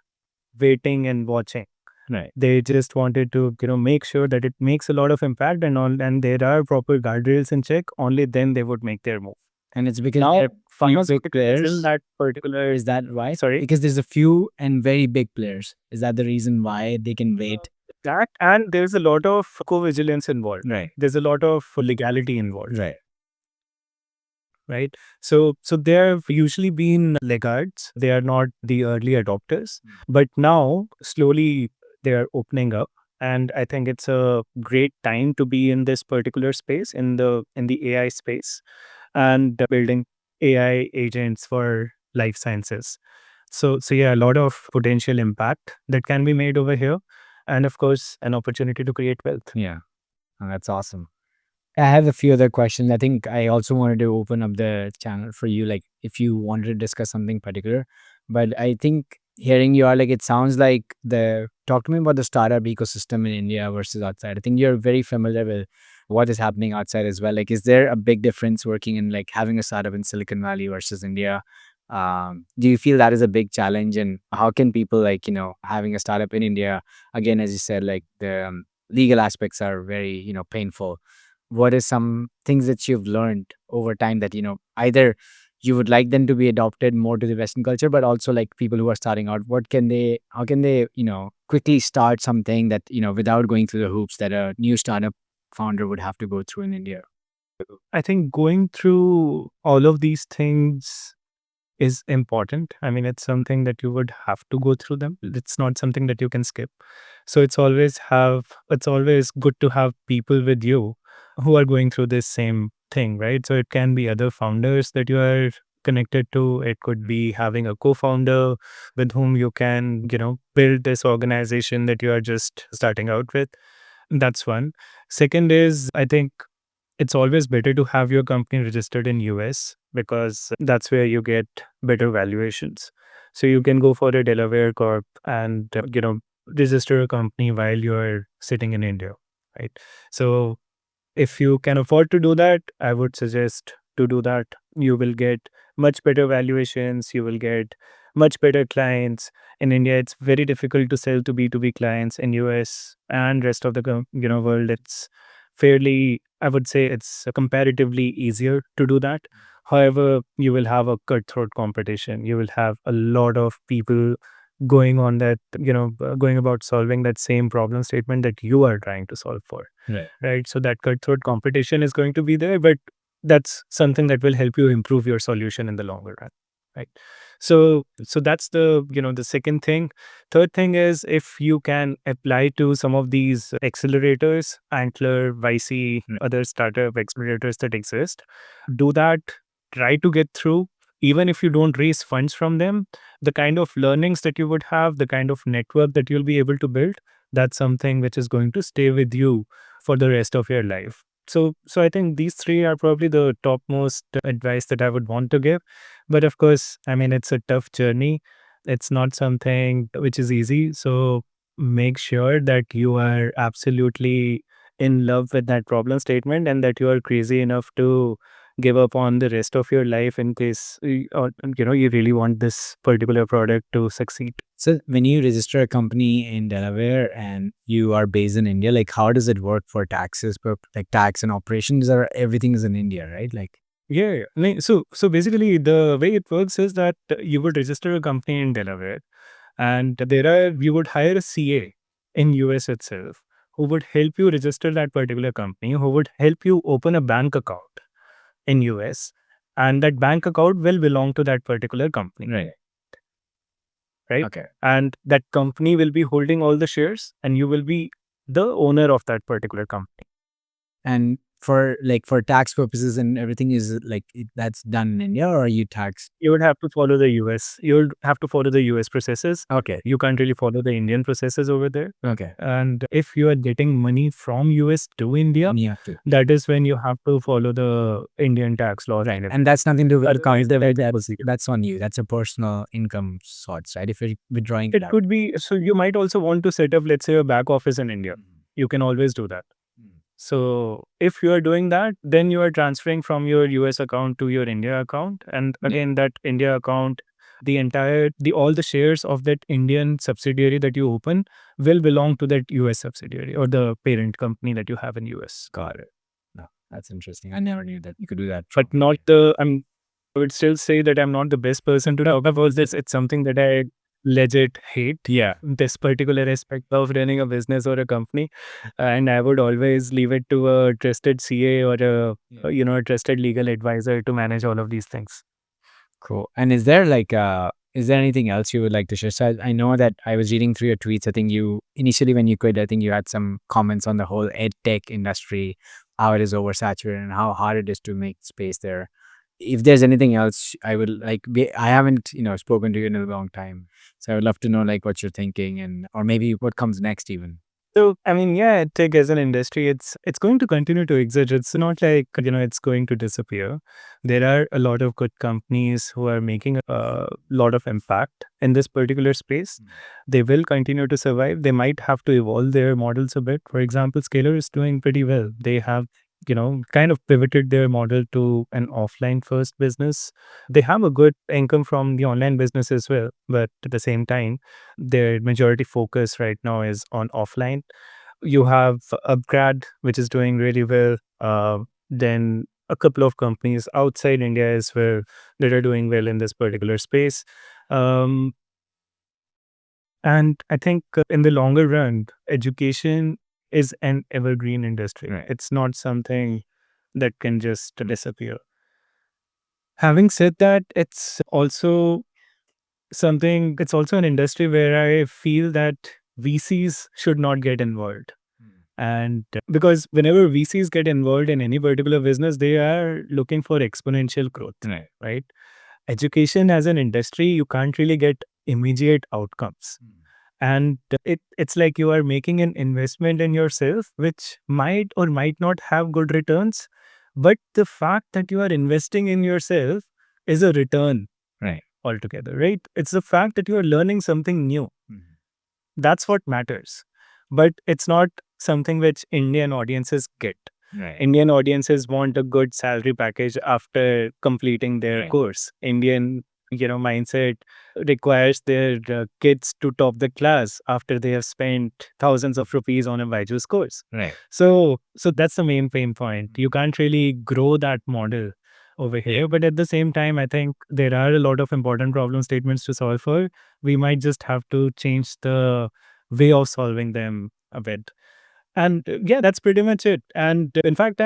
waiting and watching. Right. They just wanted to make sure that it makes a lot of impact and all, and there are proper guardrails in check. Only then they would make their move. And it's because Now, there are few big pharmaceutical is in players. that particular. Is that why? Sorry. Because there's a few and very big players. Is that the reason why they can wait? That, and there's a lot of co-vigilance involved. Right. There's a lot of legality involved. Right. Right. So they have usually been laggards. They are not the early adopters, but now slowly they are opening up. And I think it's a great time to be in this particular space, in the AI space, and building AI agents for life sciences. So yeah, a lot of potential impact that can be made over here, and of course, an opportunity to create wealth. Yeah. Oh, that's awesome. I have a few other questions. I think I also wanted to open up the channel for you, like if you wanted to discuss something particular. But I think hearing you are like, it sounds like talk to me about the startup ecosystem in India versus outside. I think you're very familiar with what is happening outside as well. Like, is there a big difference working in like having a startup in Silicon Valley versus India? Do you feel that is a big challenge? And how can people like, having a startup in India, again, as you said, like the legal aspects are very, painful. What is some things that you've learned over time that either you would like them to be adopted more to the Western culture, but also like people who are starting out, how can they quickly start something that without going through the hoops that a new startup founder would have to go through in India? I think going through all of these things is important. I mean, it's something that you would have to go through them. It's not something that you can skip. So it's always good to have people with you who are going through this same thing, right? So it can be other founders that you are connected to. It could be having a co-founder with whom you can, build this organization that you are just starting out with. That's one. Second is, I think it's always better to have your company registered in US because that's where you get better valuations. So you can go for a Delaware corp and register a company while you're sitting in India, right? So if you can afford to do that, I would suggest to do that. You will get much better valuations, you will get much better clients. In India, it's very difficult to sell to B2B clients. In US and rest of the world, it's fairly, I would say it's comparatively easier to do that. However, you will have a cutthroat competition. You will have a lot of people going on that, going about solving that same problem statement that you are trying to solve for. Right. Right. So that cutthroat competition is going to be there, but that's something that will help you improve your solution in the longer run. Right. So that's the second thing. Third thing is, if you can apply to some of these accelerators, Antler, YC, other startup accelerators that exist, do that. Try to get through. Even if you don't raise funds from them, the kind of learnings that you would have, the kind of network that you'll be able to build, that's something which is going to stay with you for the rest of your life. So I think these three are probably the topmost advice that I would want to give. But of course, I mean, it's a tough journey. It's not something which is easy. So make sure that you are absolutely in love with that problem statement and that you are crazy enough to give up on the rest of your life in case you really want this particular product to succeed. So when you register a company in Delaware and you are based in India, like how does it work for taxes, like tax and operations, or everything is in India, right? Like, Yeah, yeah. So basically, the way it works is that you would register a company in Delaware, and you would hire a CA in US itself who would help you register that particular company, who would help you open a bank account in US, and that bank account will belong to that particular company. right. Right? Okay. And that company will be holding all the shares, and you will be the owner of that particular company. And for tax purposes and everything, is it like that's done in India, or are you taxed? You would have to follow the US. You would have to follow the US processes. Okay. You can't really follow the Indian processes over there. Okay. And if you are getting money from US to India, And you have to. that is when you have to follow the Indian tax laws. Right. And that's nothing to do with the Otherwise, company. That's on you. That's a personal income source, right? If you're withdrawing it could be, so you might also want to set up, let's say, a back office in India. you can always do that. So if you are doing that, then you are transferring from your US account to your India account. And again, that India account, the all the shares of that Indian subsidiary that you open will belong to that US subsidiary or the parent company that you have in US. Got it. No, that's interesting. I never knew that you could do that. But not the, I would still say that I'm not the best person to talk about this. It's something that I legit hate. Yeah. This particular aspect of running a business or a company. And I would always leave it to a trusted CA or a trusted legal advisor to manage all of these things. Cool. And is there anything else you would like to share? So I know that I was reading through your tweets. I think you initially when you quit, I think you had some comments on the whole ed tech industry, how it is oversaturated and how hard it is to make space there. If there's anything else, I would I haven't, spoken to you in a long time. So I would love to know like what you're thinking and or maybe what comes next even. So I mean, yeah, tech as an industry, it's going to continue to exist. It's not like it's going to disappear. There are a lot of good companies who are making a lot of impact in this particular space. They will continue to survive. They might have to evolve their models a bit. For example, Scalar is doing pretty well. They have kind of pivoted their model to an offline first business. They have a good income from the online business as well, but at the same time, their majority focus right now is on offline. You have Upgrad, which is doing really well. Then a couple of companies outside India as well that are doing well in this particular space. Um, and I think in the longer run, education is an evergreen industry. Right. It's not something that can just disappear. Having said that, it's also an industry where I feel that VCs should not get involved. And because whenever VCs get involved in any particular business, they are looking for exponential growth, Right. right? Education as an industry, you can't really get immediate outcomes. And it's like you are making an investment in yourself, which might or might not have good returns. But the fact that you are investing in yourself is a return Right. altogether, right? It's the fact that you are learning something new. That's what matters. But it's not something which Indian audiences get. Right. Indian audiences want a good salary package after completing their Right. course. Indian, mindset requires their kids to top the class after they have spent thousands of rupees on a Byju's course. Right. So that's the main pain point. You can't really grow that model over here. But at the same time, I think there are a lot of important problem statements to solve for. We might just have to change the way of solving them a bit. And yeah, that's pretty much it. And in fact,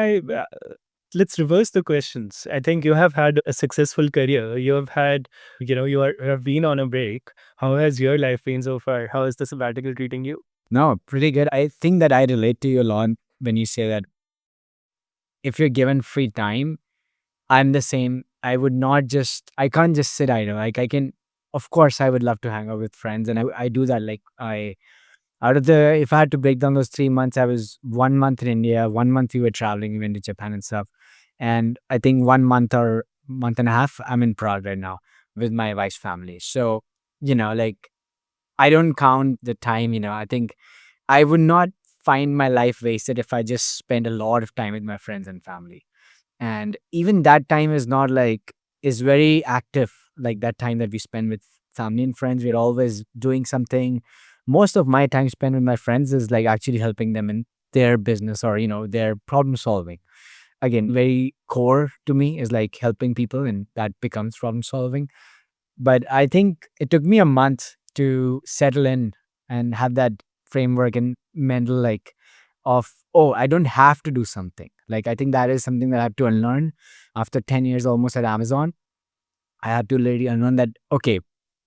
let's reverse the questions. I think you have had a successful career. You have had, you have been on a break. How has your life been so far? How is the sabbatical treating you? No, pretty good. I think that I relate to you a lot when you say that if you're given free time, I'm the same. I can't just sit idle. Like I can, of course, I would love to hang out with friends and I do that. If I had to break down those 3 months, I was 1 month in India, 1 month we were traveling, we went to Japan and stuff. And I think 1 month or month and a half, I'm in Prague right now with my wife's family. So, like I don't count the time, I think I would not find my life wasted if I just spend a lot of time with my friends and family. And even that time is not like is very active. Like that time that we spend with family and friends, we're always doing something. Most of my time spent with my friends is like actually helping them in their business or their problem solving. Again, very core to me is like helping people and that becomes problem solving. But I think it took me a month to settle in and have that framework and mental of, oh, I don't have to do something. Like I think that is something that I have to unlearn after 10 years almost at Amazon. I had to literally unlearn that, okay,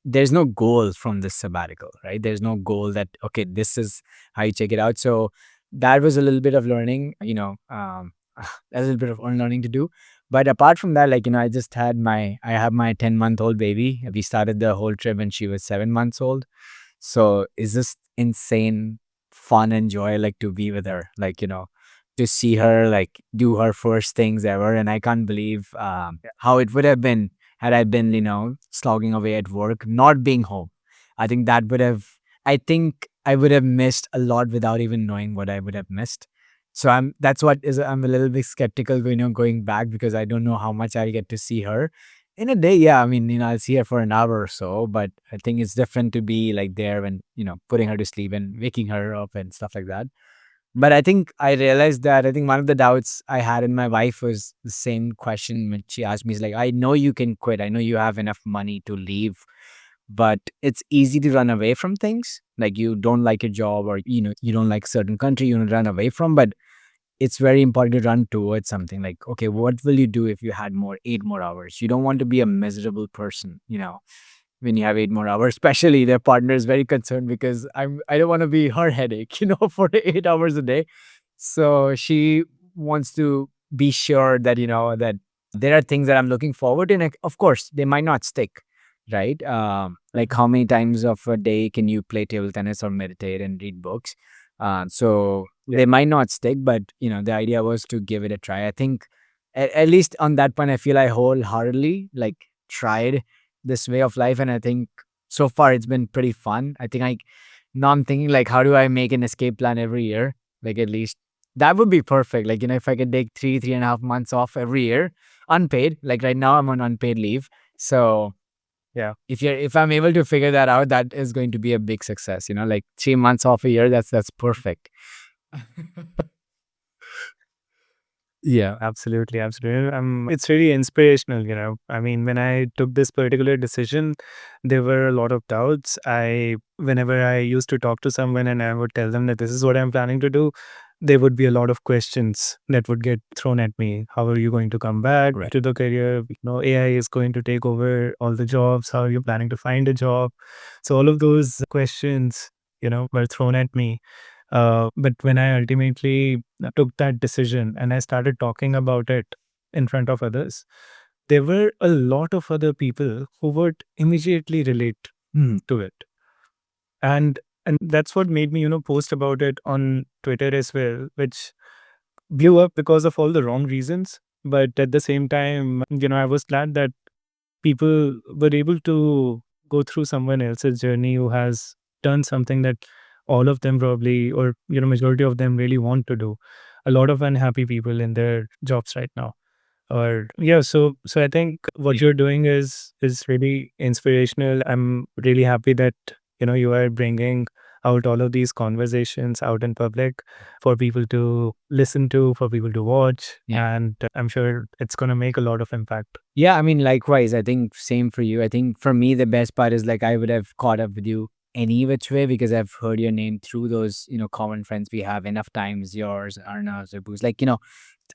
there's no goal from this sabbatical, right? There's no goal that, okay, this is how you check it out. So that was a little bit of learning, a little bit of unlearning to do. But apart from that, I have my 10-month-old baby. We started the whole trip when she was 7 months old. So it's just insane fun and joy, like to be with her, to see her like do her first things ever. And I can't believe how it would have been had I been, slogging away at work, not being home. I think that would have, I think I would have missed a lot without even knowing what I would have missed. So that's what is I'm a little bit skeptical, going back because I don't know how much I'll get to see her in a day. Yeah, I mean, I'll see her for an hour or so, but I think it's different to be like there when, putting her to sleep and waking her up and stuff like that. But I think I realized that I think one of the doubts I had in my wife was the same question when she asked me, is like, I know you can quit. I know you have enough money to leave, but it's easy to run away from things. Like you don't like your job or, you don't like certain country you want to run away from, but it's very important to run towards something like, okay, what will you do if you had 8 more hours? You don't want to be a miserable person, when you have 8 more hours, especially their partner is very concerned because I don't want to be her headache, for 8 hours a day. So she wants to be sure that, that there are things that I'm looking forward to. And of course, they might not stick, right? Like how many times of a day can you play table tennis or meditate and read books? So Yeah. they might not stick, but the idea was to give it a try. I think at least on that point, I feel I wholeheartedly like tried this way of life, and I think so far it's been pretty fun. I think now I'm thinking like, how do I make an escape plan every year? Like at least that would be perfect. Like if I could take 3.5 months off every year, unpaid. Like right now I'm on unpaid leave, so Yeah. if I'm able to figure that out, that is going to be a big success. Like 3 months off a year, that's perfect. Yeah. Absolutely, absolutely. It's really inspirational. I mean, when I took this particular decision, there were a lot of doubts. Whenever I used to talk to someone and I would tell them that this is what I'm planning to do, there would be a lot of questions that would get thrown at me. How are you going to come back Right. to the career? AI is going to take over all the jobs. How are you planning to find a job? So all of those questions, were thrown at me. But when I ultimately took that decision and I started talking about it in front of others, there were a lot of other people who would immediately relate to it. And that's what made me, post about it on Twitter as well, which blew up because of all the wrong reasons. But at the same time, I was glad that people were able to go through someone else's journey who has done something that all of them probably, or majority of them really want to do. A lot of unhappy people in their jobs right now. Or yeah, so I think what you're doing is really inspirational. I'm really happy that you are bringing out all of these conversations out in public for people to listen to, for people to watch, Yeah. and I'm sure it's going to make a lot of impact. Yeah, I mean, likewise, I think same for you. I think for me, the best part is like I would have caught up with you any which way because I've heard your name through those, common friends we have enough times, yours, Arna's, or Boo's. Like,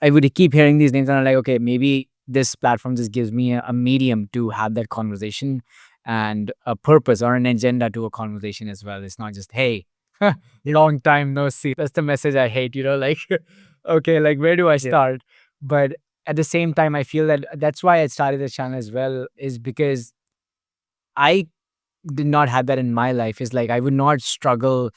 I would keep hearing these names and I'm like, okay, maybe this platform just gives me a medium to have that conversation and a purpose or an agenda to a conversation as well. It's not just, hey, long time no see. That's the message I hate, like, okay, like where do I Yeah. start? But at the same time, I feel that that's why I started the channel as well, is because I did not have that in my life. Is like I would not struggle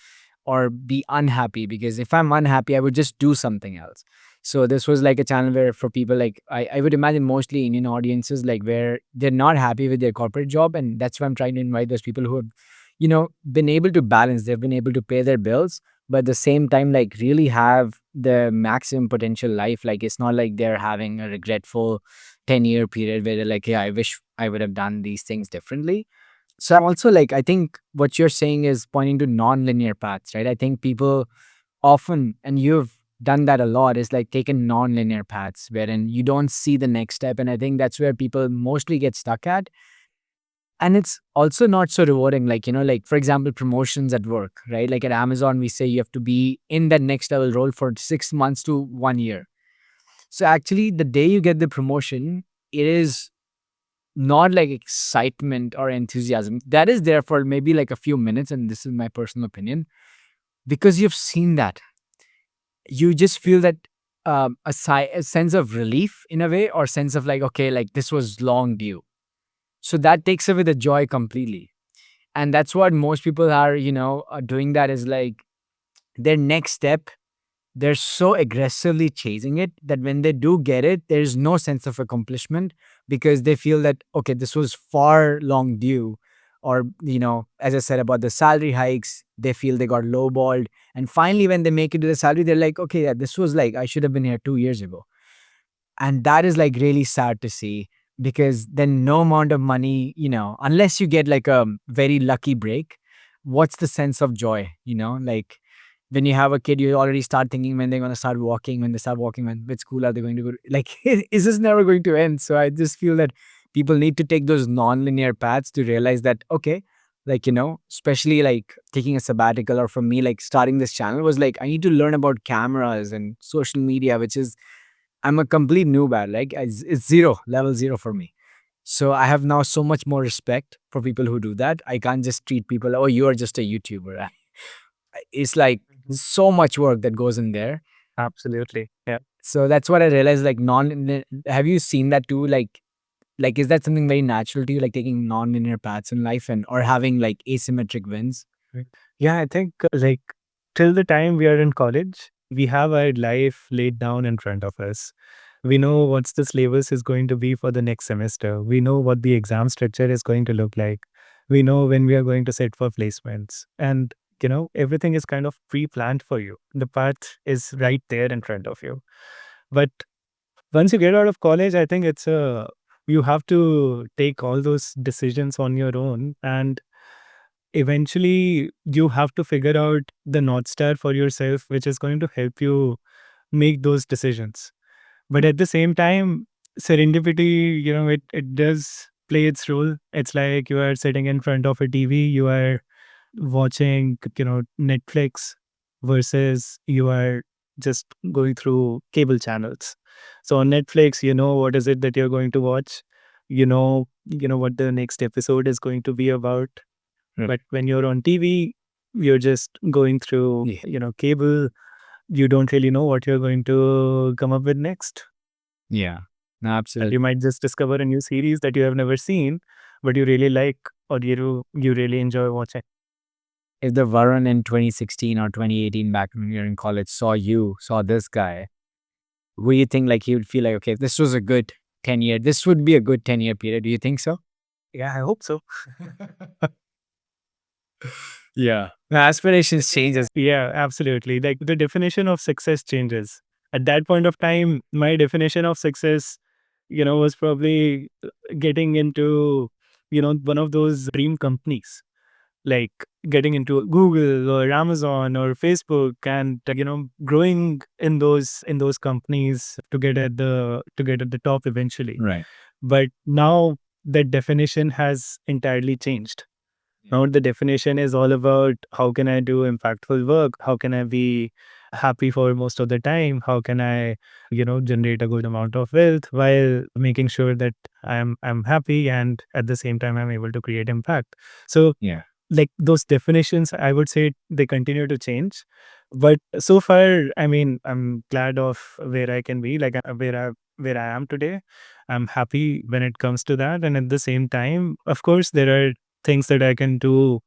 or be unhappy because if I'm unhappy, I would just do something else. So this was like a channel where for people like I would imagine mostly Indian audiences like where they're not happy with their corporate job. And that's why I'm trying to invite those people who have, been able to balance, they've been able to pay their bills, but at the same time, like really have the maximum potential life. Like it's not like they're having a regretful 10-year period where they're like, yeah, I wish I would have done these things differently. So I'm also like, I think what you're saying is pointing to non-linear paths, right? I think people often, and you've done that a lot, is like taken non-linear paths wherein you don't see the next step. And I think that's where people mostly get stuck at. And it's also not so rewarding. Like, like for example, promotions at work, right? Like at Amazon, we say you have to be in that next level role for 6 months to 1 year. So actually, the day you get the promotion, it is not like excitement or enthusiasm. That is there for maybe like a few minutes, and this is my personal opinion, because you've seen that. You just feel that a sense of relief in a way, or sense of like, okay, like this was long due. So that takes away the joy completely. And that's what most people are doing, that is like their next step. They're so aggressively chasing it that when they do get it, there's no sense of accomplishment because they feel that, okay, this was far long due. or as I said about the salary hikes, they feel they got lowballed, and finally when they make it to the salary, they're like, okay, yeah, this was like I should have been here 2 years ago. And that is like really sad to see, because then no amount of money, unless you get like a very lucky break, what's the sense of joy? Like when you have a kid, you already start thinking when they're going to start walking, when they start walking, when which school are they going to go to? Like, is this never going to end? So I just feel that people need to take those non-linear paths to realize that, okay, like, especially like taking a sabbatical, or for me, like starting this channel was like, I need to learn about cameras and social media, which is, I'm a complete noob at, like it's zero, level zero for me. So I have now so much more respect for people who do that. I can't just treat people, oh, you are just a YouTuber. It's like Mhm. so much work that goes in there. Absolutely. Yeah. So that's what I realized. Like have you seen that too? Like is that something very natural to you, like taking non-linear paths in life, and or having like asymmetric wins? Right. Yeah, I think like till the time we are in college, we have our life laid down in front of us. We know what's the syllabus is going to be for the next semester. We know what the exam structure is going to look like. We know when we are going to sit for placements. And, everything is kind of pre planned for you. The path is right there in front of you. But once you get out of college, I think you have to take all those decisions on your own. And eventually you have to figure out the north star for yourself, which is going to help you make those decisions. But at the same time, serendipity, it does play its role. It's like you are sitting in front of a TV, you are watching, Netflix, versus you are just going through cable channels. So on Netflix, you know what is it that you're going to watch. You know what the next episode is going to be about. But when you're on TV, you're just going through, Yeah. cable. You don't really know what you're going to come up with next. Yeah. No, You absolutely. might just discover a new series that you have never seen, but you really like, or you really enjoy watching. If the Varun in 2016 or 2018, back when you were in college, saw this guy, would you think like he would feel like, okay, this was a good 10-year, this would be a good 10-year period? Do you think so? Yeah, I hope so. Yeah. The aspirations changes. Yeah, absolutely. Like the definition of success changes. At that point of time, my definition of success, was probably getting into, one of those dream companies, like getting into Google or Amazon or Facebook, and growing in those companies to get at the top eventually. Right. But now that definition has entirely changed. Now the definition is all about how can I do impactful work? How can I be happy for most of the time? How can I, generate a good amount of wealth while making sure that I'm happy, and at the same time I'm able to create impact. So Yeah. like those definitions, I would say they continue to change. But so far, I mean, I'm glad of where I can be, like where I am today. I'm happy when it comes to that. And at the same time, of course, there are things that I can do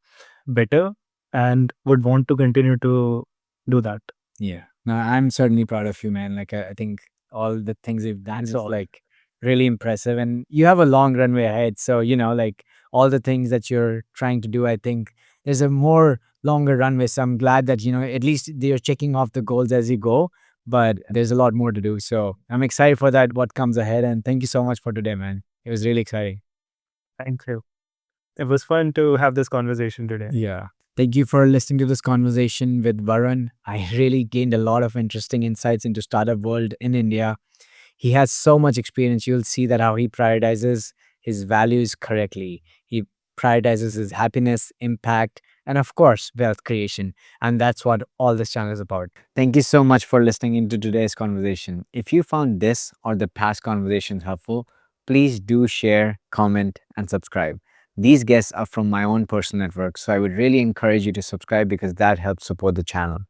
better and would want to continue to do that. Yeah. No, I'm certainly proud of you, man. Like I think all the things you've done Thanks is a lot. like really impressive, and you have a long runway ahead. So, like all the things that you're trying to do, I think there's a more longer runway. So I'm glad that, at least you're checking off the goals as you go, but there's a lot more to do. So I'm excited for that, what comes ahead. And thank you so much for today, man. It was really exciting. Thank you. It was fun to have this conversation today. Yeah. Thank you for listening to this conversation with Varun. I really gained a lot of interesting insights into startup world in India. He has so much experience. You'll see that how he prioritizes his values correctly. He prioritizes his happiness, impact, and of course, wealth creation. And that's what all this channel is about. Thank you so much for listening into today's conversation. If you found this or the past conversations helpful, please do share, comment, and subscribe. These guests are from my own personal network, so I would really encourage you to subscribe because that helps support the channel.